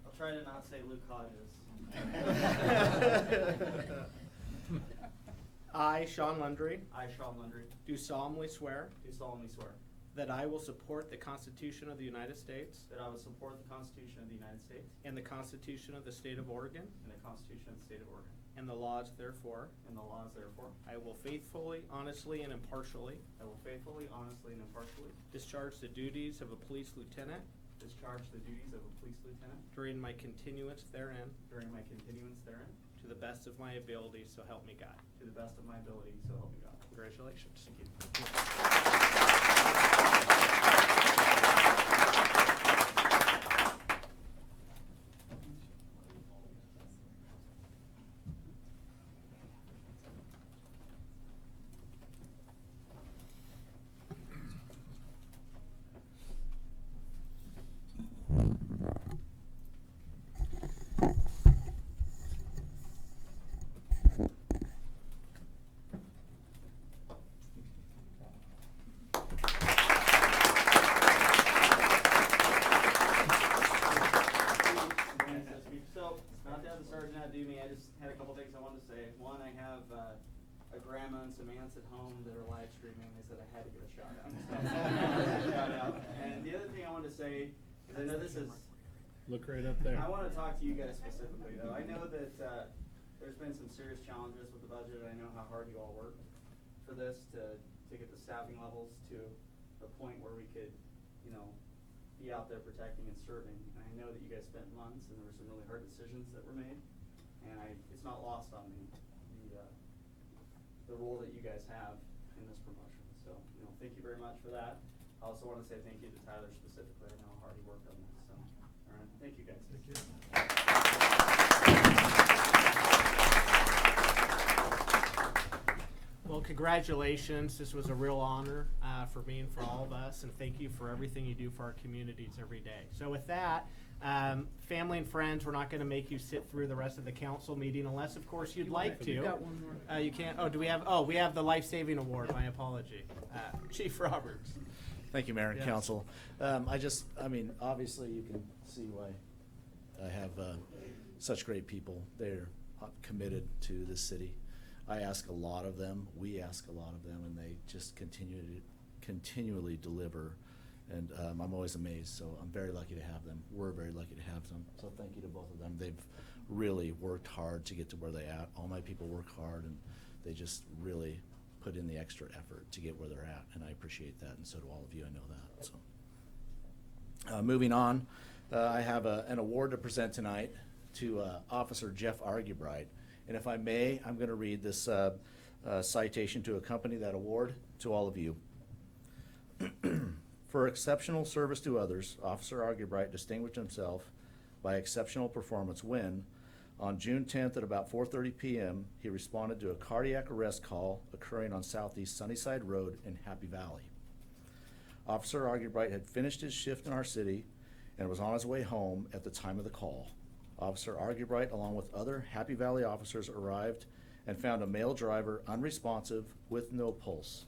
I'll try to not say Luke Hodges. I, Sean Lundry, I, Sean Lundry, do solemnly swear do solemnly swear that I will support the Constitution of the United States that I will support the Constitution of the United States and the Constitution of the State of Oregon and the Constitution of the State of Oregon and the laws therefore. and the laws therefore. I will faithfully, honestly, and impartially I will faithfully, honestly, and impartially discharge the duties of a police lieutenant discharge the duties of a police lieutenant during my continuance therein during my continuance therein to the best of my ability, so help me God. to the best of my ability, so help me God. Congratulations. Thank you. So, not to have the sergeant outdo me, I just had a couple things I wanted to say. One, I have a grandma and some aunts at home that are live streaming. They said I had to give a shout out. So, shout out. And the other thing I wanted to say is I know this is Look right up there. I want to talk to you guys specifically, though. I know that there's been some serious challenges with the budget. I know how hard you all worked for this to get the staffing levels to a point where we could, you know, be out there protecting and serving. And I know that you guys spent months and there were some really hard decisions that were made. And it's not lost on me, the role that you guys have in this promotion. So, you know, thank you very much for that. I also want to say thank you to Tyler specifically. I know how hard he worked on this. So, all right, thank you guys. Thank you. Well, congratulations. This was a real honor for me and for all of us, and thank you for everything you do for our communities every day. So with that, family and friends, we're not going to make you sit through the rest of the council meeting unless, of course, you'd like to. You've got one more. You can't. Oh, do we have? Oh, we have the life-saving award. My apology, Chief Roberts. Thank you, Mayor and Yes. Council. I mean, obviously you can see why I have such great people. They're committed to this city. I ask a lot of them, we ask a lot of them, and they just continually deliver. And I'm always amazed, so I'm very lucky to have them. We're very lucky to have them. So thank you to both of them. They've really worked hard to get to where they're at. All my people work hard, and they just really put in the extra effort to get where they're at, and I appreciate that, and so do all of you. I know that. So, moving on, I have an award to present tonight to Officer Jeff Argubright, and if I may, I'm going to read this citation to accompany that award to all of you. For exceptional service to others, Officer Argubright distinguished himself by exceptional performance when, on June 10th at about 4:30 p.m., he responded to a cardiac arrest call occurring on Southeast Sunnyside Road in Happy Valley. Officer Argubright had finished his shift in our city and was on his way home at the time of the call. Officer Argubright, along with other Happy Valley officers, arrived and found a male driver unresponsive with no pulse.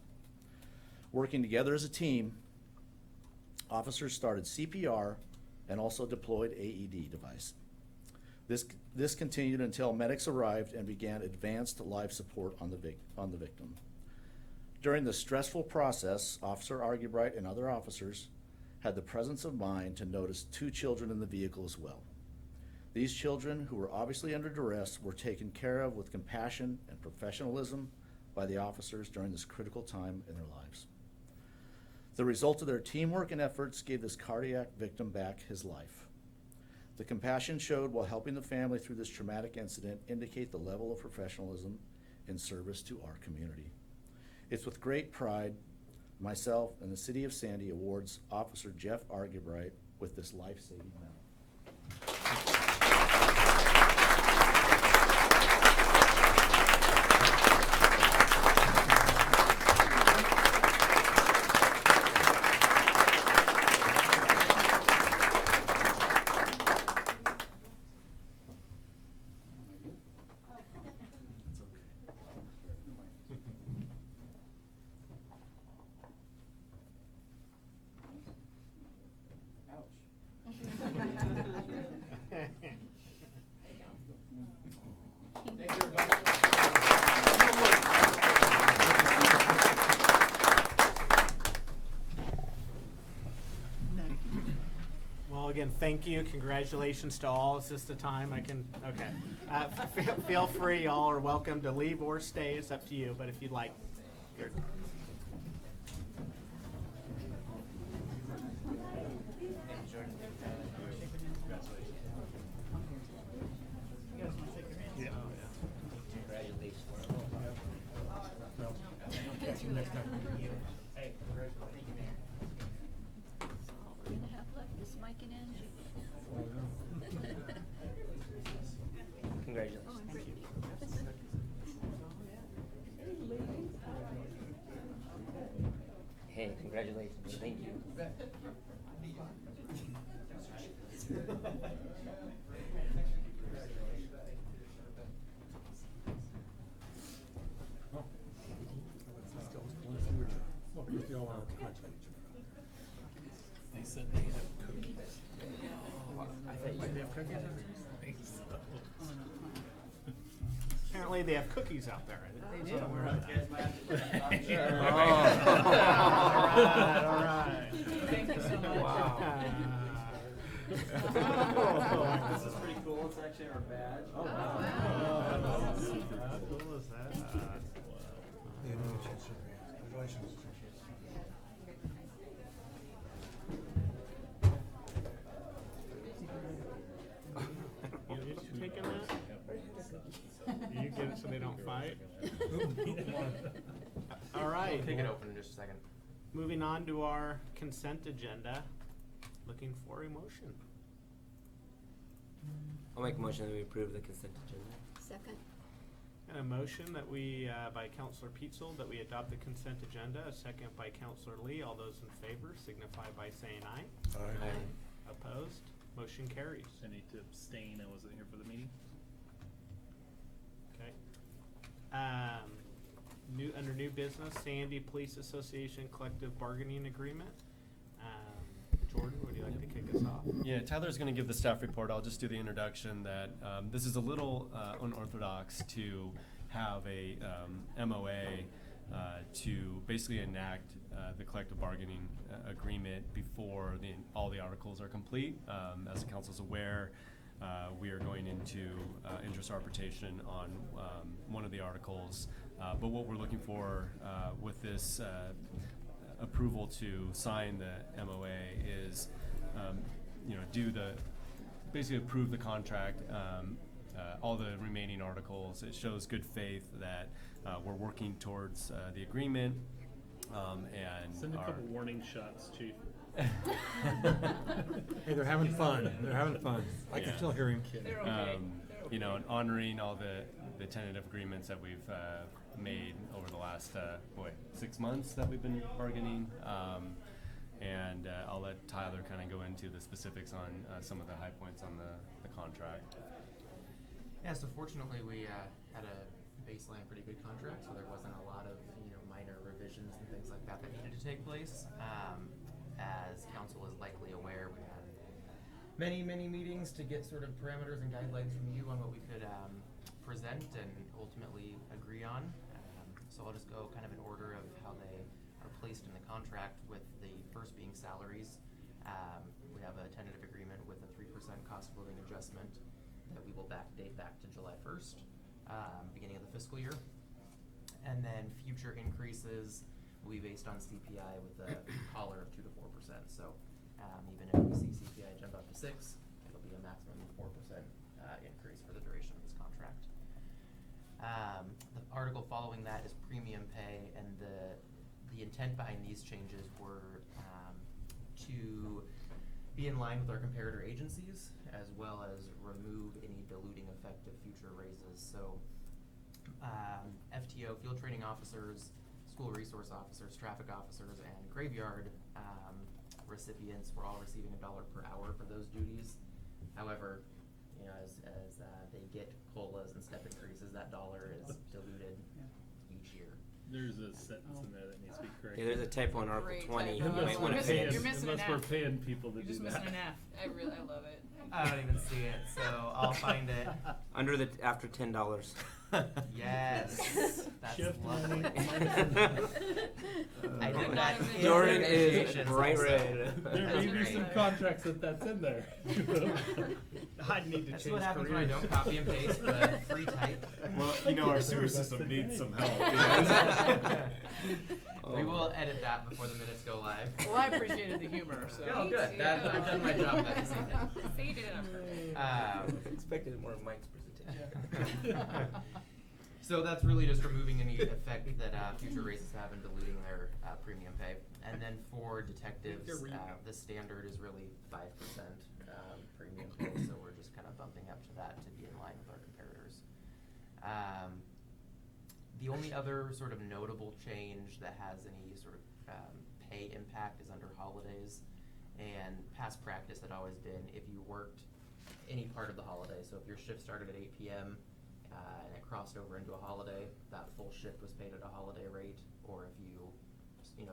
Working together as a team, officers started CPR and also deployed AED device. This continued until medics arrived and began advanced life support on the victim. During the stressful process, Officer Argubright and other officers had the presence of mind to notice 2 children in the vehicle as well. These children, who were obviously under duress, were taken care of with compassion and professionalism by the officers during this critical time in their lives. The result of their teamwork and efforts gave this cardiac victim back his life. The compassion showed while helping the family through this traumatic incident indicate the level of professionalism in service to our community. It's with great pride, myself and the City of Sandy awards Officer Jeff Argubright with this life-saving medal. Again, thank you. Congratulations to all. Is this the time I can? Okay. Feel free. Y'all are welcome to leave or stay. It's up to you. But if you'd like. Here. Hey, congratulations. We're gonna have left is Mike and Angie. Congratulations. Oh, and Brittany. Hey, congratulations. Thank you. They said they have cookies. I think they have cookies. Apparently, they have cookies out there. They do. So we're I'm sure. all right. Thank you so much. Wow. This is pretty cool. It's actually our badge. Oh, wow. How cool is that? Congratulations. You taking that? You get it so they don't fight? All right. We'll kick it open in just a second. Moving on to our consent agenda. Looking for a motion. I'll make a motion that we approve the consent agenda. Second. And a motion that we, by Counselor Peitzel, that we adopt the consent agenda. A second by Counselor Lee. All those in favor signify by saying aye. Aye. Opposed? Motion carries. I need to abstain, I wasn't here for the meeting. Okay. Under new business, Sandy Police Association Collective Bargaining Agreement. Jordan, would you like to kick us off? Yeah, Tyler's going to give the staff report. I'll just do the introduction that this is a little unorthodox to have a MOA to basically enact the collective bargaining agreement before all the articles are complete. As the council's aware, we are going into interest arbitration on one of the articles. But what we're looking for with this approval to sign the MOA is, basically approve the contract, all the remaining articles. It shows good faith that we're working towards the agreement, and Send a couple warning shots, chief. Hey, they're having fun. They're having fun. I can Yeah. still hear him. They're okay. And honoring all the tentative agreements that we've made over the last 6 months that we've been bargaining. And I'll let Tyler kind of go into the specifics on some of the high points on the contract. Yeah, so fortunately we had a baseline pretty good contract, so there wasn't a lot of minor revisions and things like that needed to take place. As council is likely aware, we had many meetings to get sort of parameters and guidelines from you on what we could present and ultimately agree on. So I'll just go kind of in order of how they are placed in the contract, with the first being salaries. We have a tentative agreement with a 3% cost of living adjustment that we will backdate back to July 1st, beginning of the fiscal year. And then future increases will be based on CPI with a collar of 2 to 4%. So even if we see CPI jump up to 6, it'll be a maximum of 4% increase for the duration of this contract. The article following that is premium pay, and the intent behind these changes were to be in line with our comparator agencies, as well as remove any diluting effect of future raises. So FTO, field training officers, school resource officers, traffic officers, and graveyard recipients were all receiving $1 per hour for those duties. However, as they get COLAs and step increases, that dollar is diluted each year. There's a sentence in there that needs to be corrected. Yeah, there's a typo in Article Great 20. You typo. might want to You're fix. missing Unless an we're F. paying people to You're do just that. missing an F. I love it. I don't even see it, so I'll find it. Under after $10. Yes, that's Shift lovely. money. I did that in Jordan is negotiations bright also. red. There may be some contracts that's in there. I need to That's change what happens when I careers. don't copy and paste the free type. Well, our sewer system needs some help. We will edit that before the minutes go live. Well, I appreciated the humor, so. Oh, good. I've done my job that this evening. So you did it on purpose. Expected more of Mike's presentation. So that's really just removing any effect that future raises have in diluting their premium pay. And then for detectives, the standard is really 5% premium pay, so we're just kind of bumping up to that to be in line with our comparators. The only other sort of notable change that has any sort of pay impact is under holidays. And past practice had always been, if you worked any part of the holiday, so if your shift started at 8 p.m. And it crossed over into a holiday, that full shift was paid at a holiday rate. Or if you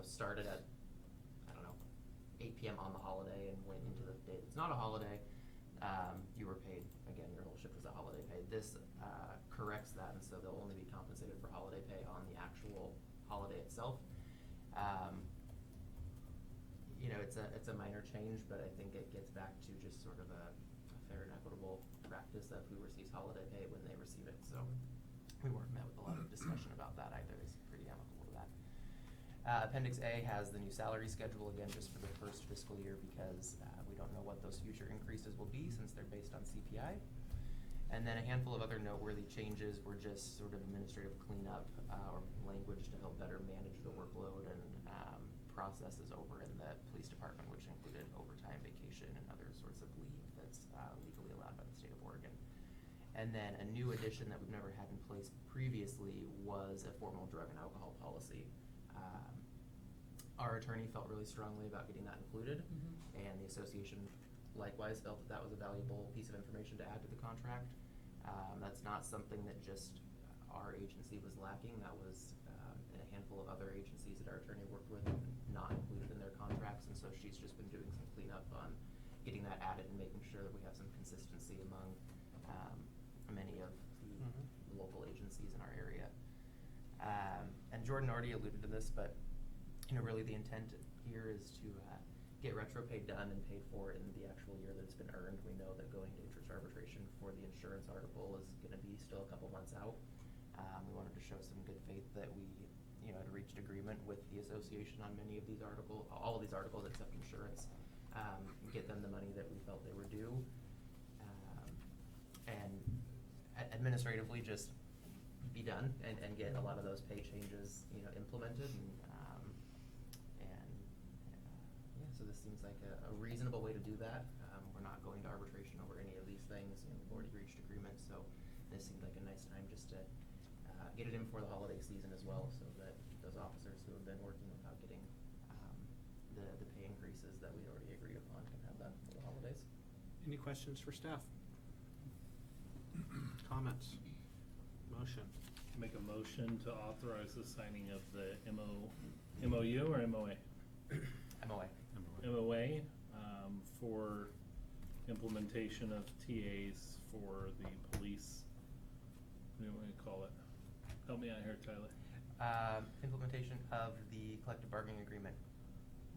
started at 8 p.m. on the holiday and went into the day that's not a holiday, you were paid, again, your whole shift was a holiday pay. This corrects that, and so they'll only be compensated for holiday pay on the actual holiday itself. It's it's a minor change, but I think it gets back to just sort of a fair and equitable practice of who receives holiday pay when they receive it, so we weren't met with a lot of discussion about that either. It's pretty amicable to that. Appendix A has the new salary schedule again just for the first fiscal year because we don't know what those future increases will be since they're based on CPI. And then a handful of other noteworthy changes were just sort of administrative cleanup or language to help better manage the workload and processes over in the police department, which included overtime, vacation, and other sorts of leave that's legally allowed by the state of Oregon. And then a new addition that we've never had in place previously was a formal drug and alcohol policy. Our attorney felt really strongly about getting that included, and the association likewise felt that that was a valuable piece of information to add to the contract. That's not something that just our agency was lacking. That was in a handful of other agencies that our attorney worked with not included in their contracts, and so she's just been doing some cleanup on getting that added and making sure that we have some consistency among many of the local agencies in our area. And Jordan already alluded to this, but really the intent here is to get retro pay done and paid for in the actual year that it's been earned. We know that going to interest arbitration for the insurance article is going to be still a couple months out. We wanted to show some good faith that we had reached agreement with the association on many of these articles, all of these articles except insurance, get them the money that we felt they were due, and administratively just be done and get a lot of those pay changes implemented. So this seems like a reasonable way to do that. We're not going to arbitration over any of these things. We've already reached agreement, so this seemed like a nice time just to get it in before the holiday season as well, so that those officers who have been working without getting the pay increases that we already agreed upon can have that for the holidays. Any questions for staff? Comments? Motion? Make a motion to authorize the signing of the MOU or MOA? MOA. MOA for implementation of TAs for the police. What do you want to call it? Help me out here, Tyler. Implementation of the collective bargaining agreement.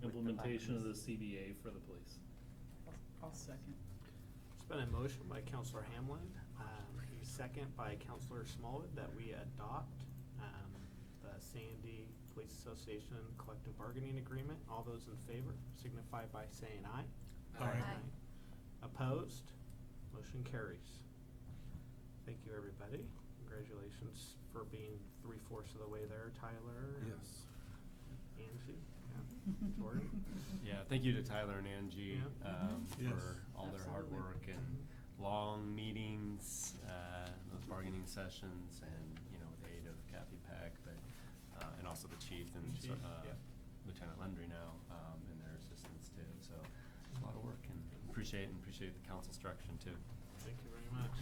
Implementation of the CBA for the police. I'll second. It's been a motion by Councilor Hamlin, a second by Councilor Smallwood that we adopt the Sandy Police Association Collective Bargaining Agreement. All those in favor signify by saying aye. Aye. Opposed? Motion carries. Thank you, everybody. Congratulations for being 3/4 of the way there, Tyler. Yes. Angie. Yeah. Jordan. Yeah, thank you to Tyler and Angie Yes, for all their hard absolutely. work and long meetings, those bargaining sessions, and with the aid of Kathy Peck, but and also the chief and Chief, yeah. Lieutenant Lundry now and their assistants too. So a lot of work, and appreciate the council structure too. Thank you very much.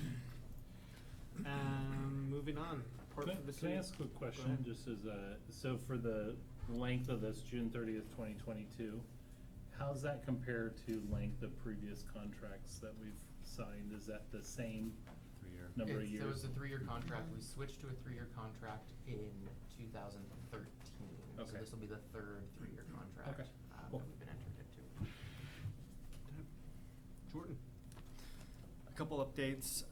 Moving on. Report for the Can I city. ask a quick Go question, ahead. just as so for the length of this, June 30th, 2022, how's that compare to length of previous contracts that we've signed? Is that the same 3-year. number of So years? it's a 3-year contract. We switched to a 3-year contract in 2013. So Okay. this will be the third 3-year contract Okay. that we've been entered into. Jordan. A couple updates.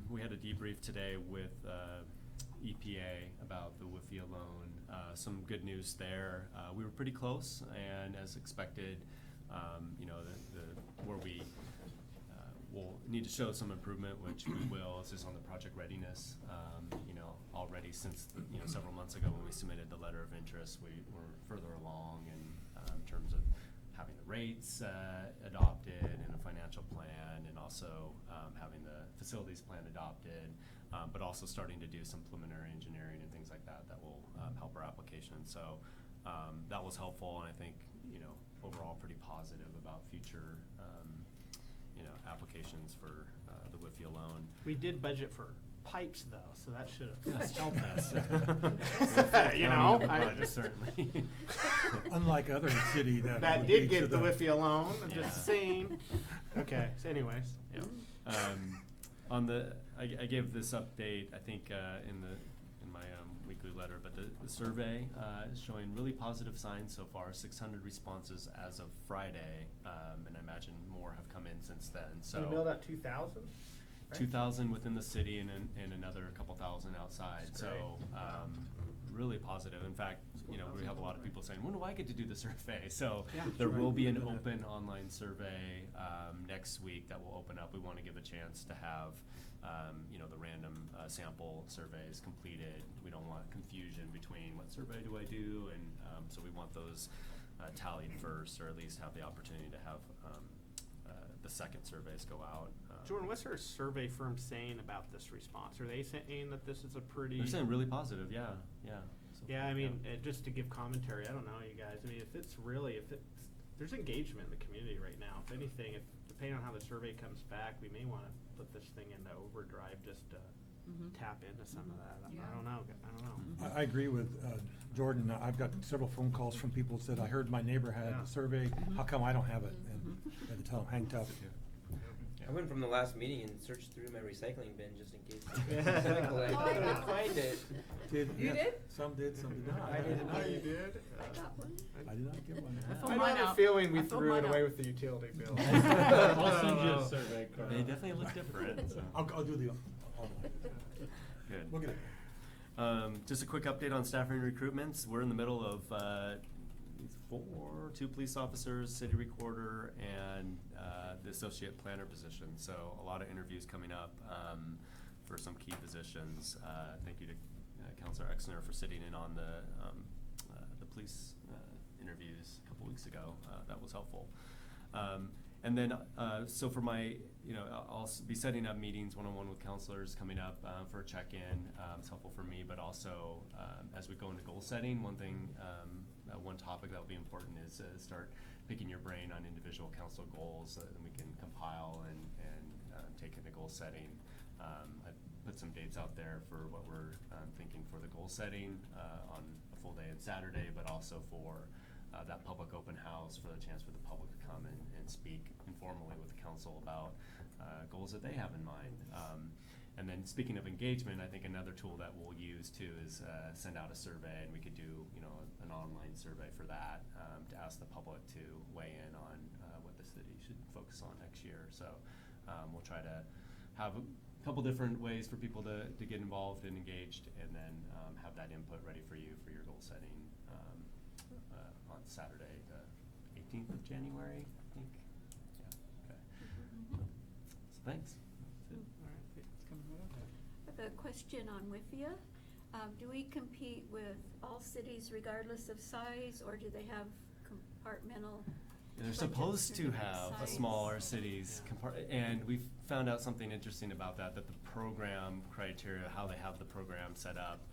We had a debrief today with EPA about the WIFIA loan. Some good news there. We were pretty close, and as expected, where we will need to show some improvement, which we will, is just on the project readiness. Already since several months ago when we submitted the letter of interest, we were further along in terms of having the rates adopted and a financial plan, and also having the facilities plan adopted, but also starting to do some preliminary engineering and things like that that will help our application. So that was helpful, and I think overall pretty positive about future applications for the WIFIA loan. We did budget for pipes though, so that should have Yes, helped us. I certainly. Unlike other city that. that would did be get to the Wi-Fi loan. I'm Yeah. just saying. Okay. So, anyways. Yeah. I gave this update, I think, in my weekly newsletter, but the survey is showing really positive signs so far. 600 responses as of Friday, and I imagine more have come in since then. So You mailed out 2,000? 2,000 within the city and another couple thousand outside. That's So great. really positive. In fact, you know, we have a lot of people saying, when do I get to do the survey? So Yeah, there sure. will be an open online survey next week that will open up. We want to give a chance to have you know, the random sample surveys completed. We don't want confusion between what survey do I do, and so we want those tallied first, or at least have the opportunity to have the second surveys go out. Jordan, what's our survey firm saying about this response? Are they saying that this is a pretty? They're saying really positive, yeah. So, Yeah, I mean, just to give commentary, I don't know, you guys. I mean, if there's engagement in the community right now. If anything, depending on how the survey comes back, we may want to put this thing into overdrive just to tap into some of that. Yeah. I don't know. I agree with Jordan. I've got several phone calls from people that said, I heard my neighbor had Yeah. a survey, how come I don't have it? And I had to tell them, hang tough. I went from the last meeting and searched through my recycling bin just in case. Oh, I couldn't got one. find it. You did? Some did, some did not. I didn't know you did. I got one. I did not get one. filled I mine have a out. feeling we I filled threw it mine away out. with the utility bill. I'll send you a survey card. They definitely look different. So. I'll do the online. Good. We'll get it. Just a quick update on staffing recruitments. We're in the middle of 2 police officers, city recorder, and the associate planner position. So a lot of interviews coming up for some key positions. Thank you to Councilor Exner for sitting in on the police interviews a couple weeks ago. That was helpful. And then, so for my, you know, I'll be setting up meetings one-on-one with counselors coming up for a check-in. It's helpful for me, but also as we go into goal setting, one topic that will be important is start picking your brain on individual council goals so that we can compile and take into goal setting. I put some dates out there for what we're thinking for the goal setting on a full day on Saturday, but also for that public open house for the chance for the public to come and speak informally with the council about goals that they have in mind. And then speaking of engagement, I think another tool that we'll use too is send out a survey, and we could do, you know, an online survey for that to ask the public to weigh in on what the city should focus on next year. So we'll try to have a couple different ways for people to get involved and engaged, and then have that input ready for you for your goal setting on Saturday, the 18th of January, I think. Yeah, okay. So thanks. That's it. I have a question on WIFIA. Do we compete with all cities regardless of size, or do they have compartmental? They're budgets supposed for to different have a size? smaller cities, and we've found out something interesting about that the program criteria, how they have the program set up,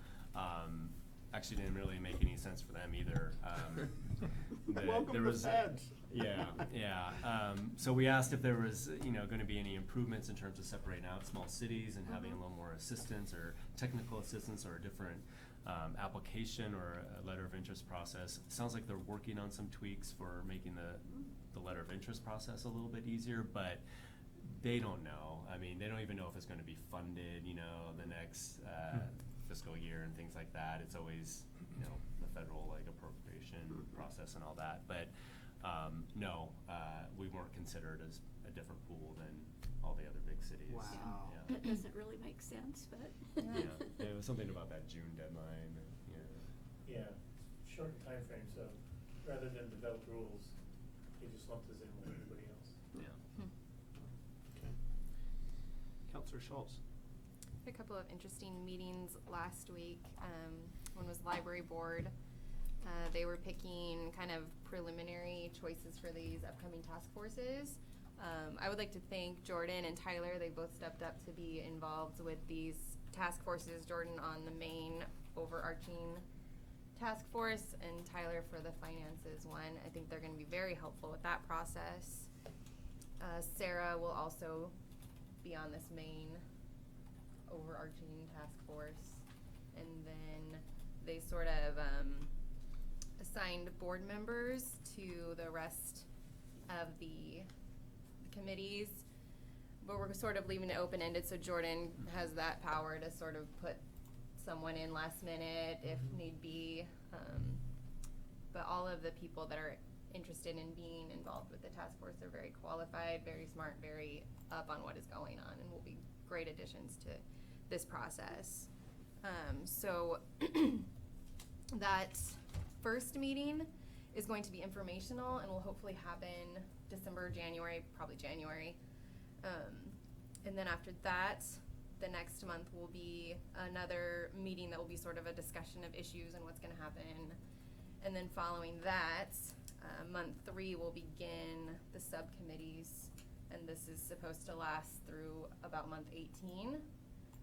actually didn't really make any sense for them either. Welcome there to was, feds. Yeah. So we asked if there was, you know, going to be any improvements in terms of separating out small cities and having a little more assistance or technical assistance or a different application or a letter of interest process. It sounds like they're working on some tweaks for making the letter of interest process a little bit easier, but they don't know. I mean, they don't even know if it's going to be funded, you know, the next fiscal year and things like that. It's always, you know, the federal like appropriation process and all that. But no, we weren't considered as a different pool than all the other big cities. Wow. Yeah. That doesn't really make sense, but. Yeah. It was something about that June deadline. Yeah, short time frame. So rather than develop rules, they just lumped us in with everybody else. Yeah. Okay. Counselor Schultz. A couple of interesting meetings last week. One was library board. They were picking kind of preliminary choices for these upcoming task forces. I would like to thank Jordan and Tyler. They both stepped up to be involved with these task forces. Jordan on the main overarching task force, and Tyler for the finances one. I think they're going to be very helpful with that process. Sarah will also be on this main overarching task force, and then they sort of assigned board members to the rest of the committees, but we're sort of leaving it open-ended, so Jordan has that power to sort of put someone in last minute if need be. But all of the people that are interested in being involved with the task force are very qualified, very smart, very up on what is going on, and will be great additions to this process. So that first meeting is going to be informational and will hopefully happen December, January, probably January. And then after that, the next month will be another meeting that will be sort of a discussion of issues and what's going to happen. And then following that, month 3 will begin the subcommittees, and this is supposed to last through about month 18,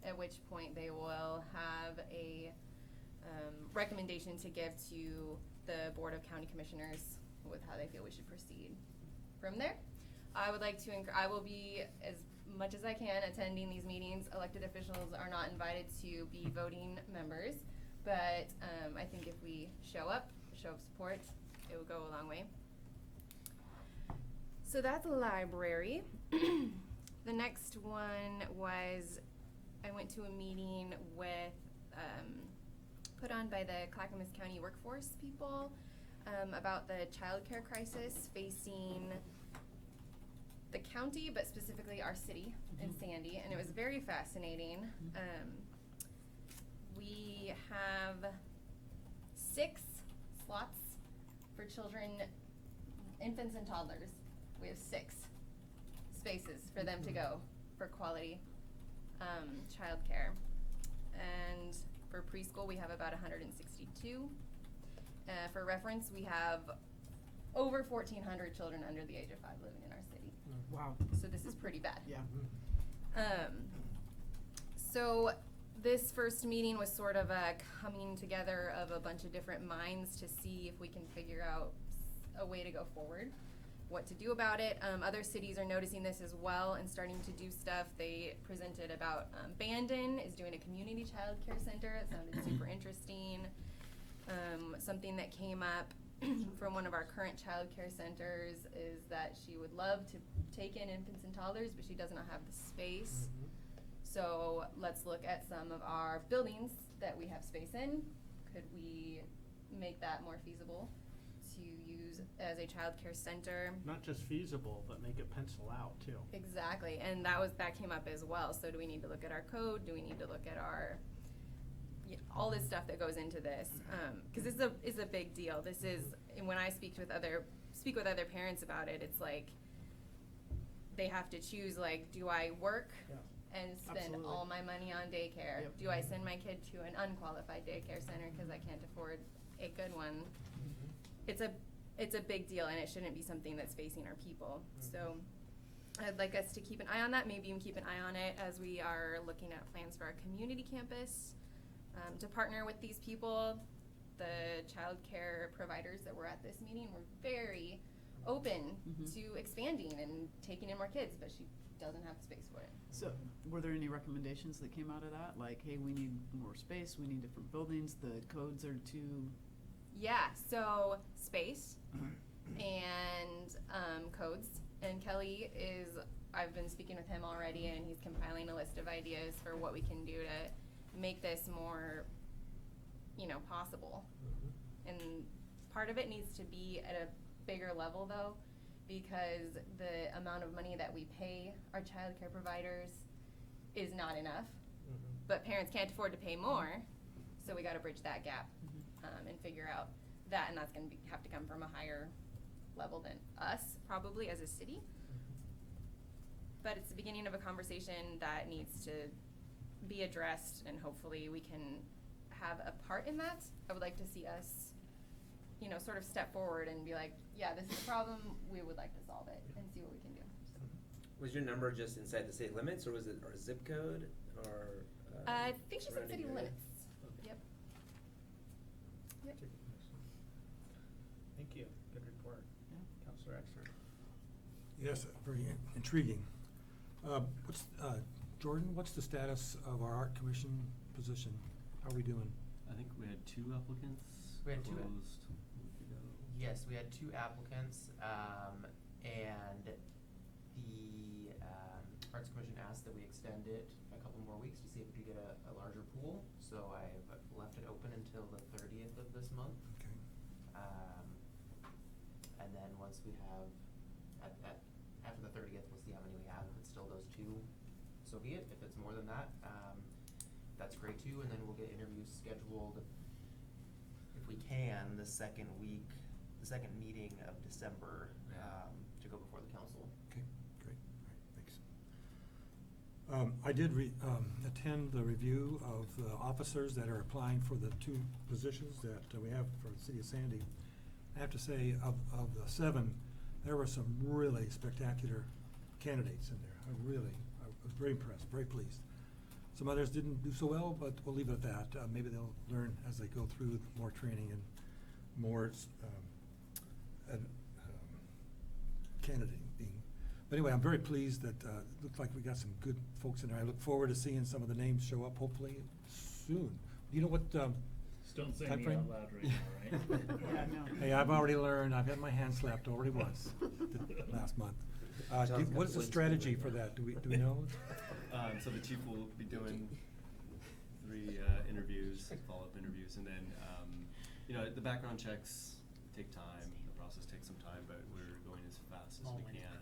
at which point they will have a recommendation to give to the Board of County Commissioners with how they feel we should proceed. From there, I would like to, I will be, as much as I can, attending these meetings. Elected officials are not invited to be voting members, but I think if we show up, show of support, it will go a long way. So that's the library. The next one was, I went to a meeting with, put on by the Clackamas County workforce people about the childcare crisis facing the county, but specifically our city in Sandy, and it was very fascinating. We have 6 slots for children, infants and toddlers. We have 6 spaces for them to go for quality childcare. And for preschool, we have about 162. For reference, we have over 1,400 children under the age of 5 living in our city. Wow. So this is pretty bad. Yeah. So this first meeting was sort of a coming together of a bunch of different minds to see if we can figure out a way to go forward, what to do about it. Other cities are noticing this as well and starting to do stuff. They presented about Bandon is doing a community child care center. It sounded super interesting. Something that came up from one of our current child care centers is that she would love to take in infants and toddlers, but she does not have the space. So let's look at some of our buildings that we have space in. Could we make that more feasible to use as a child care center? Not just feasible, but make it pencil out too. Exactly, and that came up as well. So do we need to look at our code? Do we need to look at our all this stuff that goes into this? Because it's a big deal. This is, and when I speak with other parents about it, it's like they have to choose, like, do I work and spend Absolutely. all my money on daycare? Yep. Do I send my kid to an unqualified daycare center because I can't afford a good one? It's a big deal, and it shouldn't be something that's facing our people. So I'd like us to keep an eye on that, maybe even keep an eye on it as we are looking at plans for our community campus, to partner with these people. The child care providers that were at this meeting were very open to expanding and taking in more kids, but she doesn't have the space for it. So, were there any recommendations that came out of that? Like, hey, we need more space, we need different buildings, the codes are too... Yeah, so space and codes. And Kelly I've been speaking with him already, and he's compiling a list of ideas for what we can do to make this more, possible. And part of it needs to be at a bigger level, though, because the amount of money that we pay our child care providers is not enough. But parents can't afford to pay more, so we got to bridge that gap and figure out that, and that's going to have to come from a higher level than us, probably, as a city. But it's the beginning of a conversation that needs to be addressed, and hopefully we can have a part in that. I would like to see us, sort of step forward and be like, yeah, this is a problem, we would like to solve it, and see what we can do. So. Was your number just inside the city limits, or was it our zip code, or? I think she said surrounding city area? limits. Yep. Yep. Thank you. Good report. Counselor Exner. Yes, very intriguing. Jordan, what's the status of our art commission position? How are we doing? I think we had 2 applicants. We had 2. Closed a week ago. Yes, we had 2 applicants, and the Arts Commission asked that we extend it a couple more weeks to see if we could get a larger pool. so I've left it open until the 30th of this month. Okay. And then once we have, after the 30th, we'll see how many we have. If it's still those two, so be it. If it's more than that, that's great too. And then we'll get interviews scheduled, if we can, the second meeting of December, to go before the council. Okay, great, all right, thanks. I did attend the review of the officers that are applying for the 2 positions that we have for the city of Sandy. I have to say, of the 7, there were some really spectacular candidates in there. I was very impressed, very pleased. Some others didn't do so well, but we'll leave it at that. Maybe they'll learn as they go through more training and more candidating. But anyway, I'm very pleased that it looks like we got some good folks in there. I look forward to seeing some of the names show up hopefully soon. You know what? Just don't say time me frame? out loud right now, right? Yeah, no. Hey, I've already learned. I've had my hand slapped already once last month. What's the strategy for that? Do we know? So the chief will be doing 3 interviews, follow-up interviews, and then, the background checks take time, the process takes some time, but we're going as fast as we can.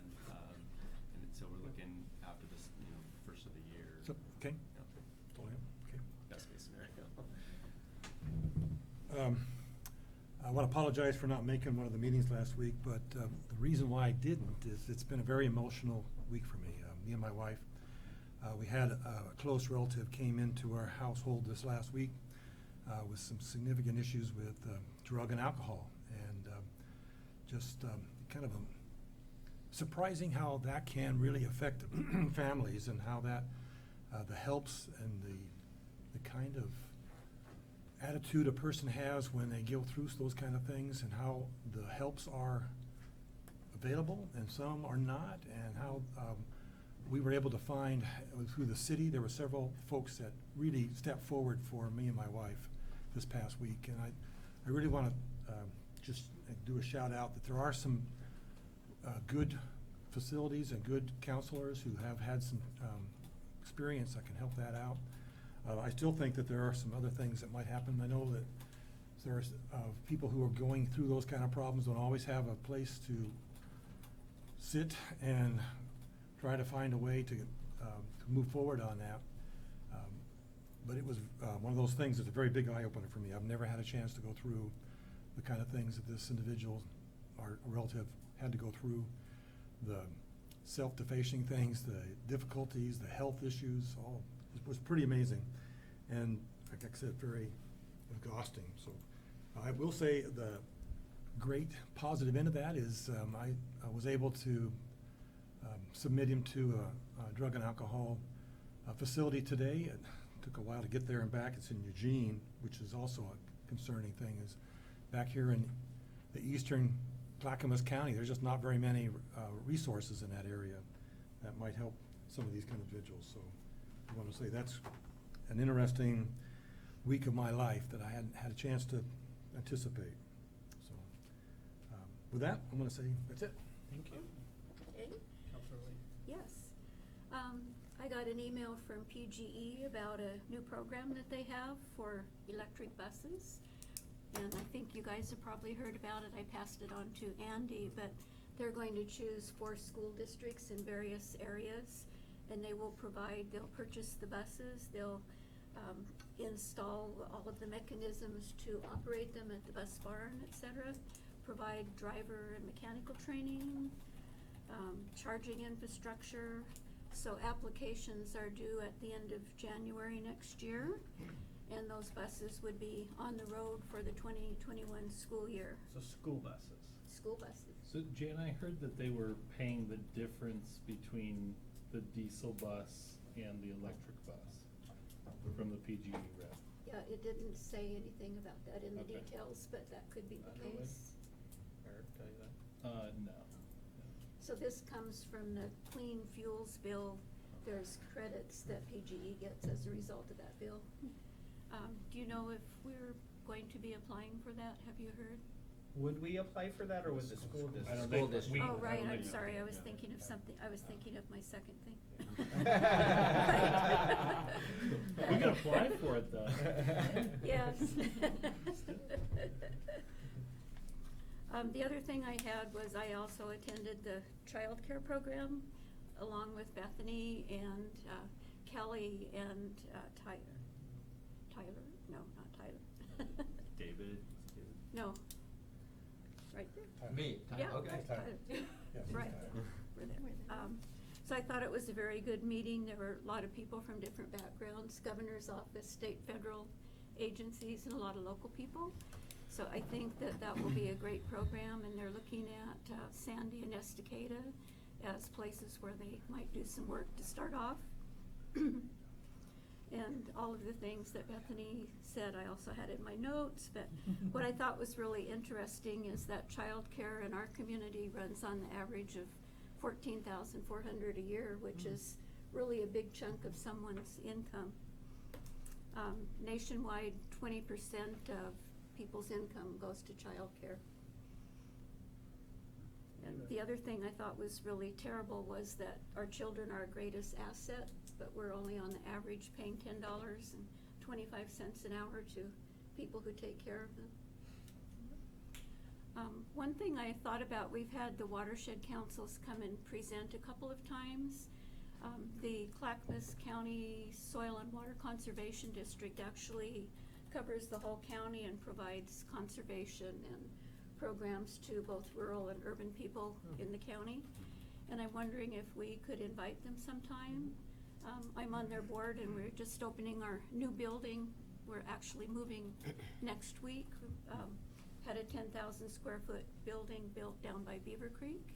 And so we're looking after this, first of the year. So, okay. Yeah. That's all I have. Okay. Best case scenario. I want to apologize for not making one of the meetings last week, but the reason why I didn't is it's been a very emotional week for me. Me and my wife, we had a close relative came into our household this last week with some significant issues with drug and alcohol, and just kind of surprising how that can really affect families, and how that the helps and the kind of attitude a person has when they go through those kind of things, and how the helps are available and some are not, and how we were able to find through the city. There were several folks that really stepped forward for me and my wife this past week, and I really want to just do a shout out that there are some good facilities and good counselors who have had some experience that can help that out. I still think that there are some other things that might happen. I know that there's people who are going through those kind of problems don't always have a place to sit and try to find a way to move forward on that. But it was one of those things that's a very big eye-opener for me. I've never had a chance to go through the kind of things that this individual, our relative, had to go through. The self-defacing things, the difficulties, the health issues, all. It was pretty amazing, and like I said, very exhausting. So I will say the great positive end of that is I was able to submit him to a drug and alcohol facility today. It took a while to get there and back. It's in Eugene, which is also a concerning thing. Is back here in the eastern Clackamas County, there's just not very many resources in that area that might help some of these kind of individuals. So I want to say that's an interesting week of my life that I hadn't had a chance to anticipate. So with that, I'm going to say that's it. Thank you. Okay. Councilor Lee. Yes. I got an email from PGE about a new program that they have for electric buses. And I think you guys have probably heard about it. I passed it on to Andy, but they're going to choose 4 school districts in various areas, and they'll purchase the buses, they'll install all of the mechanisms to operate them at the bus barn, etc., provide driver and mechanical training, charging infrastructure. So applications are due at the end of January next year, and those buses would be on the road for the 2021 school year. So school buses. School buses. So Jan, I heard that they were paying the difference between the diesel bus and the electric bus from the PGE rep. Yeah, it didn't say anything about that in the Okay. details, but that could be the I know it. case. Eric, tell you that? No. So this comes from the clean fuels bill. There's credits that PGE gets as a result of that bill. Do you know if we're going to be applying for that? Have you heard? Would we apply for that, or would the school district? I don't School think district. we- Oh, right, I don't I'm think- sorry, I was thinking of something, I was thinking of my second thing. We can apply for it, though. Yes. The other thing I had was I also attended the childcare program along with Bethany and Kelly and Tyler, no, not Tyler. David. No, right there. Me, Yeah, okay. that's Tyler. Right, we're there. So I thought it was a very good meeting. There were a lot of people from different backgrounds, governor's office, state, federal agencies, and a lot of local people. So I think that that will be a great program, and they're looking at Sandy and Estacada as places where they might do some work to start off. And all of the things that Bethany said, I also had in my notes, but what I thought was really interesting is that childcare in our community runs on the average of $14,400 a year, which is really a big chunk of someone's income. Nationwide, 20% of people's income goes to childcare. And the other thing I thought was really terrible was that our children are our greatest asset, but we're only on the average paying $10.25 an hour to people who take care of them. One thing I thought about, we've had the watershed councils come and present a couple of times. The Clackamas County Soil and Water Conservation District actually covers the whole county and provides conservation and programs to both rural and urban people in the county. And I'm wondering if we could invite them sometime. I'm on their board, and we're just opening our new building. We're actually moving next week. Had a 10,000 square foot building built down by Beaver Creek.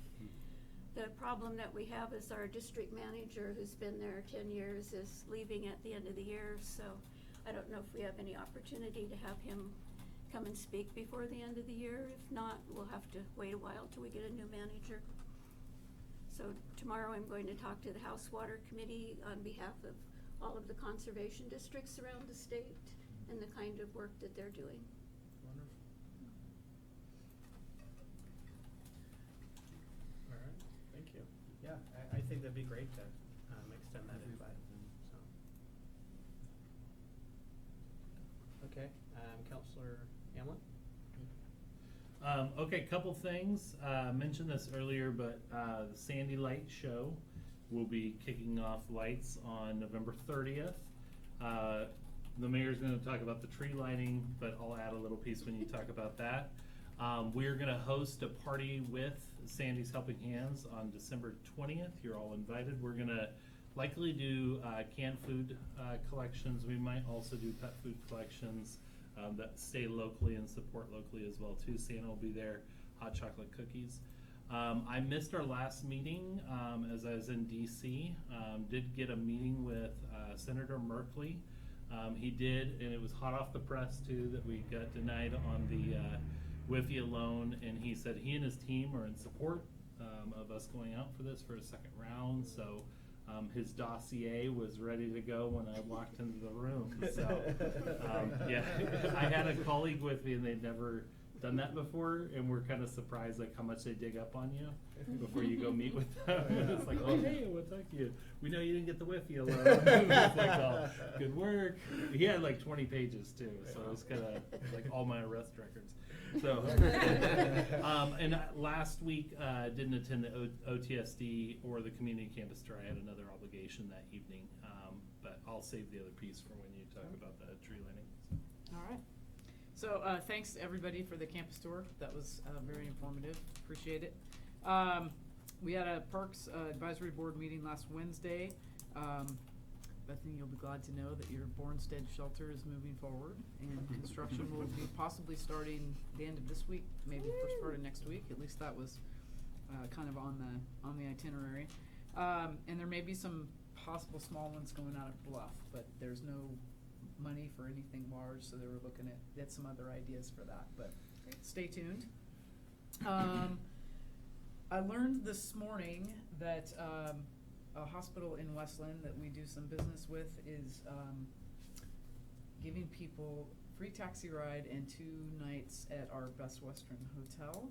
The problem that we have is our district manager, who's been there 10 years, is leaving at the end of the year. So I don't know if we have any opportunity to have him come and speak before the end of the year. If not, we'll have to wait a while till we get a new manager. So tomorrow I'm going to talk to the House Water Committee on behalf of all of the conservation districts around the state and the kind of work that they're doing. Wonderful. All right, thank you. Yeah, I think that'd be great to extend that invite, so. Okay, Counselor Hamlin? Okay, couple things. Mentioned this earlier, but the Sandy Light Show will be kicking off lights on November 30th. The mayor's going to talk about the tree lighting, but I'll add a little piece when you talk about that. We're going to host a party with Sandy's Helping Hands on December 20th. You're all invited. We're going to likely do canned food collections. We might also do pet food collections that stay locally and support locally as well too. Santa will be there, hot chocolate cookies. I missed our last meeting as I was in DC. Did get a meeting with Senator Merkley. He did, and it was hot off the press too, that we got denied on the WIFIA loan, and he said he and his team are in support of us going out for this for a second round. So his dossier was ready to go when I walked into the room. So yeah, I had a colleague with me, and they'd never done that before, and we're kind of surprised like how much they dig up on you before you go meet with them. It's like, oh hey, what's up you? We know you didn't get the WIFIA loan. It's like, oh, good work. He had like 20 pages too, so it was kind of like all my arrest records. So, and last week didn't attend the OTSD or the community campus tour. I had another obligation that evening, but I'll save the other piece for when you talk about the tree lighting. All right. So thanks to everybody for the campus tour. That was very informative. Appreciate it. We had a Parks Advisory Board meeting last Wednesday. Bethany, you'll be glad to know that your Bornstead shelter is moving forward, and construction will be possibly starting the end of this week, maybe first part of next week. At least that was kind of on the itinerary. And there may be some possible small ones going out at Bluff, but there's no money for anything large, so they were looking at some other ideas for that, but stay tuned. I learned this morning that a hospital in Westland that we do some business with is giving people free taxi ride and 2 nights at our Best Western Hotel.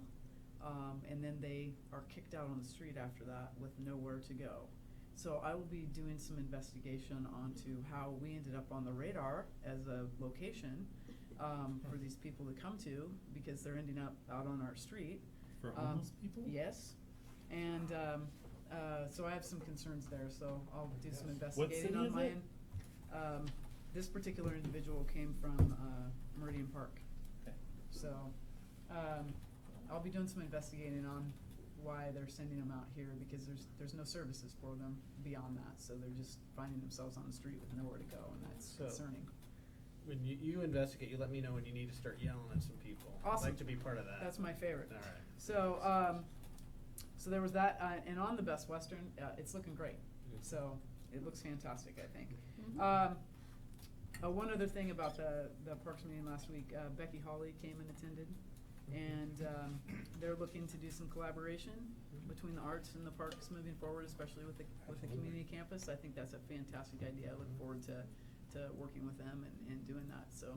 And then they are kicked out on the street after that with nowhere to go. So I will be doing some investigation onto how we ended up on the radar as a location for these people to come to, because they're ending up out on our street. For homeless people? Yes. And so I have some concerns there, so I'll do some Yes. What investigating city on is my it? end. This particular individual came from Meridian Park. Okay. So I'll be doing some investigating on why they're sending them out here, because there's no services for them beyond that. So they're just finding themselves on the street with nowhere to go, and that's So- concerning. When you investigate, you let me know when you need to start yelling at some people. I'd Awesome. like to be part of that. That's my favorite. All right. So, so there was that, and on the Best Western, it's looking great. So it looks fantastic, I think. One other thing about the Parks meeting last week, Becky Hawley came and attended, and they're looking to do some collaboration between the arts and the parks moving forward, especially with the community campus. I think that's a fantastic idea. I look forward to working with them and doing that. So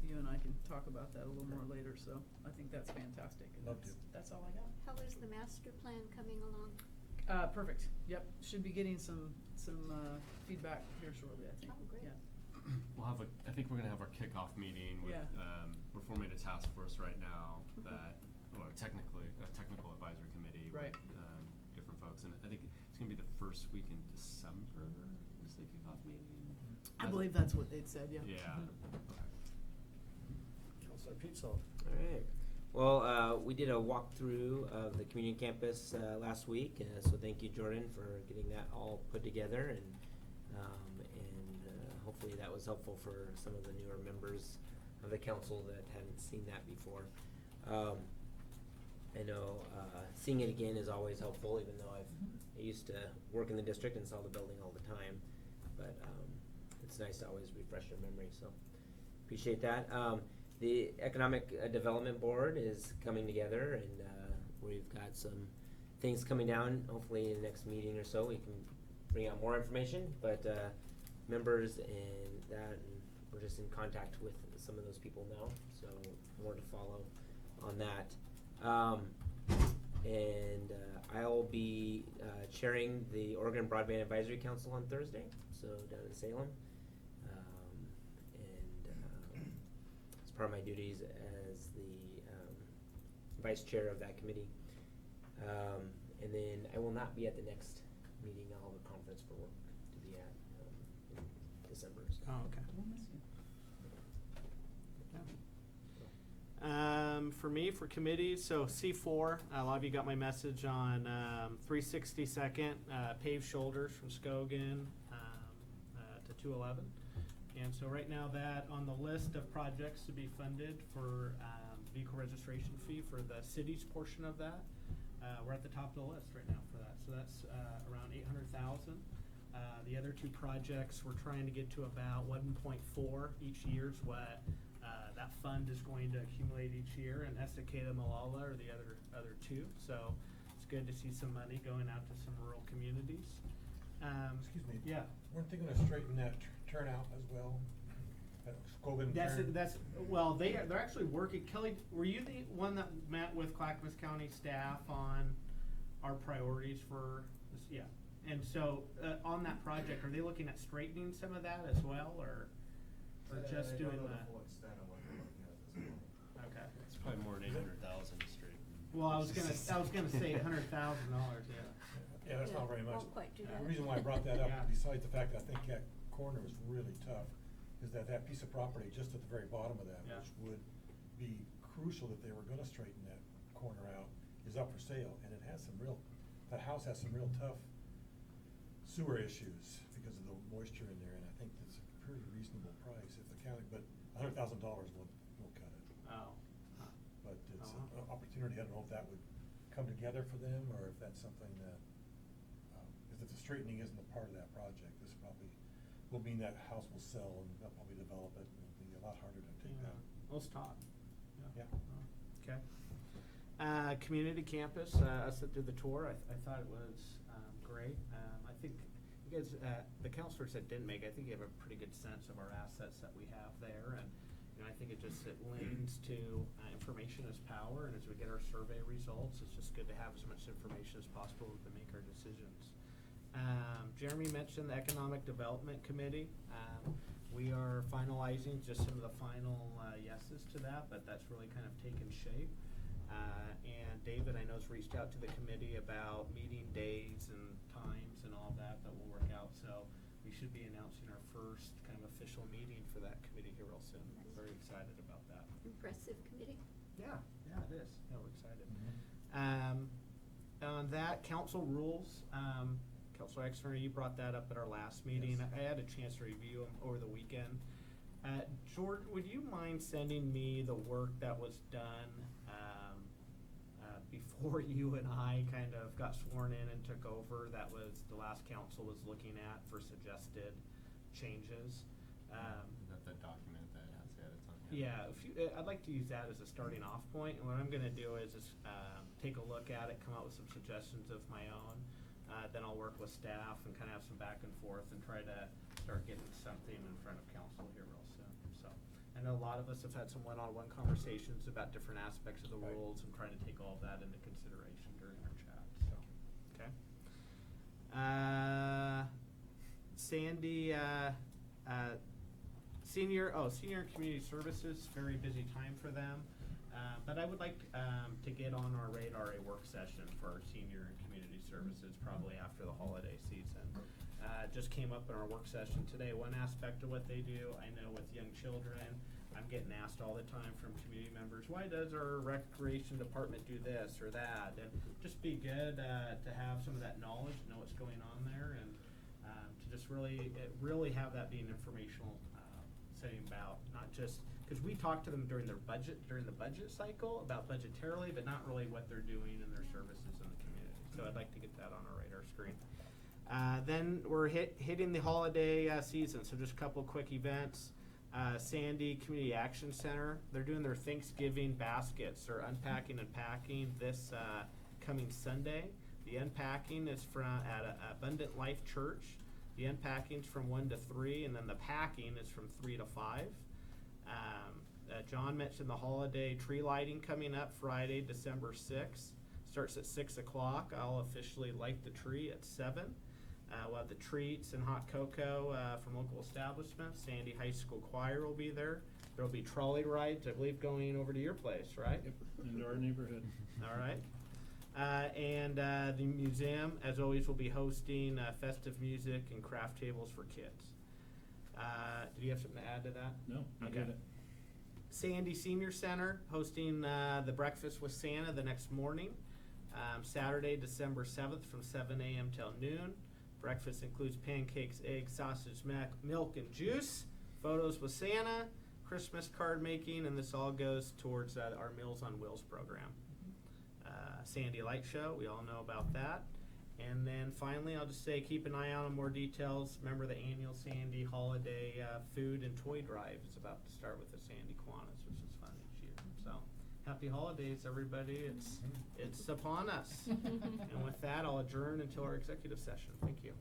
you and I can talk about that a little more later. So I think that's fantastic. And Love to. that's all I got. How is the master plan coming along? Perfect. Yep. Should be getting some feedback here shortly, I think. Oh, great. Yeah. We'll have I think we're gonna have our kickoff meeting with, Yeah. We're forming a task force right now that, or technically, a technical advisory committee Right. with, different folks, and I think it's gonna be the first week in December, is the kickoff meeting? I believe that's what they'd said. Yeah. Yeah, okay. Counselor Pizzo. All right. Well, we did a walkthrough of the community campus last week, so thank you, Jordan, for getting that all put together, and hopefully that was helpful for some of the newer members of the council that hadn't seen that before. I know seeing it again is always helpful, even though I used to work in the district and saw the building all the time, but it's nice to always refresh your memory, so appreciate that. The Economic Development Board is coming together, and we've got some things coming down. Hopefully in the next meeting or so we can bring out more information, but members and that, and we're just in contact with some of those people now, so more to follow on that. And I'll be chairing the Oregon Broadband Advisory Council on Thursday, so down in Salem. As part of my duties as the vice chair of that committee. And then I will not be at the next meeting. I'll have a conference for work to be at in December. So. Oh, okay. We'll miss you. For me, for committees, so C4, a lot of you got my message on 362nd paved shoulders from Skogan to 211. And so right now that on the list of projects to be funded for vehicle registration fee for the city's portion of that, we're at the top of the list right now for that. So that's around 800,000. The other two projects we're trying to get to about 1.4 each year is what that fund is going to accumulate each year, and Estacada Malala are the other two. So it's good to see some money going out to some rural communities. Excuse me. Yeah. Weren't they gonna straighten that turnout as well? That Skogan turn? That's well, they're actually working. Kelly, were you the one that met with Clackamas County staff on our priorities for this? Yeah. And so on that project, are they looking at straightening some of that as well, or just doing that? Okay. It's probably more than 800,000 straight. Well, I was gonna say $100,000. Yeah. Yeah, that's not very much. Won't quite do Yeah. that. The reason why I brought that up, Yeah. besides the fact that I think that corner is really tough, is that piece of property just at the very bottom of that, Yeah. which would be crucial if they were gonna straighten that corner out, is up for sale, and that house has some real tough sewer issues because of the moisture in there, and I think that's a pretty reasonable price if the county, but $100,000 won't cut it. Oh. Huh. But it's Oh. an opportunity. I don't know if that would come together for them, or if that's something that, because if the straightening isn't a part of that project, this probably will mean that house will sell, and they'll probably develop it, and it'll be a lot harder to take Yeah. that. Well, it's Todd. Yeah. Okay. Community campus, us that did the tour, I thought it was great. I think you guys, the counselors that didn't make it, I think you have a pretty good sense of our assets that we have there. And I think it leans to information is power, and as we get our survey results, it's just good to have as much information as possible to make our decisions. Jeremy mentioned the Economic Development Committee. We are finalizing just some of the final yeses to that, but that's really kind of taken shape. And David, I know, has reached out to the committee about meeting days and times and all that will work out. So we should be announcing our first kind of official meeting for that committee here real soon. We're very excited about that. Impressive committee. Yeah, it is. Yeah, we're excited. On that, council rules, Councilor Exner, you brought that up at our last meeting. Yes. I had a chance to review them over the weekend. Jordan, would you mind sending me the work that was done before you and I kind of got sworn in and took over? That was the last council was looking at for suggested changes. Is that the document that has the edits on it? Yeah, I'd like to use that as a starting off point, and what I'm gonna do is just take a look at it, come up with some suggestions of my own. Then I'll work with staff and kind of have some back and forth and try to start getting something in front of council here real soon. So I know a lot of us have had some one-on-one conversations about different aspects of the Right. rules and trying to take all of that into consideration during our chat. So, okay. Sandy, senior and community services, very busy time for them. But I would like to get on our radar a work session for our senior and community services probably after the holiday season. Just came up in our work session today. One aspect of what they do, I know with young children, I'm getting asked all the time from community members, why does our recreation department do this or that? And just be good to have some of that knowledge, know what's going on there, and to just really have that be an informational setting about, not just because we talk to them during the budget cycle about budgetarily, but not really what they're doing in their services in the community. So I'd like to get that on our radar screen. Then we're hitting the holiday season, so just a couple quick events. Sandy Community Action Center, they're doing their Thanksgiving baskets. They're unpacking and packing this coming Sunday. The unpacking is at Abundant Life Church. The unpacking's from 1 to 3, and then the packing is from 3 to 5. John mentioned the holiday tree lighting coming up Friday, December 6th. Starts at 6 o'clock. I'll officially light the tree at 7. We'll have the treats and hot cocoa from local establishments. Sandy High School Choir will be there. There'll be trolley rides, I believe, going over to your place, right? Yep, into our neighborhood. All right. And the museum, as always, will be hosting festive music and craft tables for kids. Do you have something to add to that? No, you Okay. get it. Sandy Senior Center hosting the Breakfast with Santa the next morning, Saturday, December 7th from 7 a.m. till noon. Breakfast includes pancakes, eggs, sausage, milk, and juice, photos with Santa, Christmas card making, and this all goes towards our Meals on Wheels program. Sandy Light Show, we all know about that. And then finally, I'll just say keep an eye out on more details. Remember the annual Sandy Holiday Food and Toy Drive is about to start with the Sandy Kiwanis, which is fun each year. So happy holidays, everybody. It's upon us. And with that, I'll adjourn until our executive session. Thank you.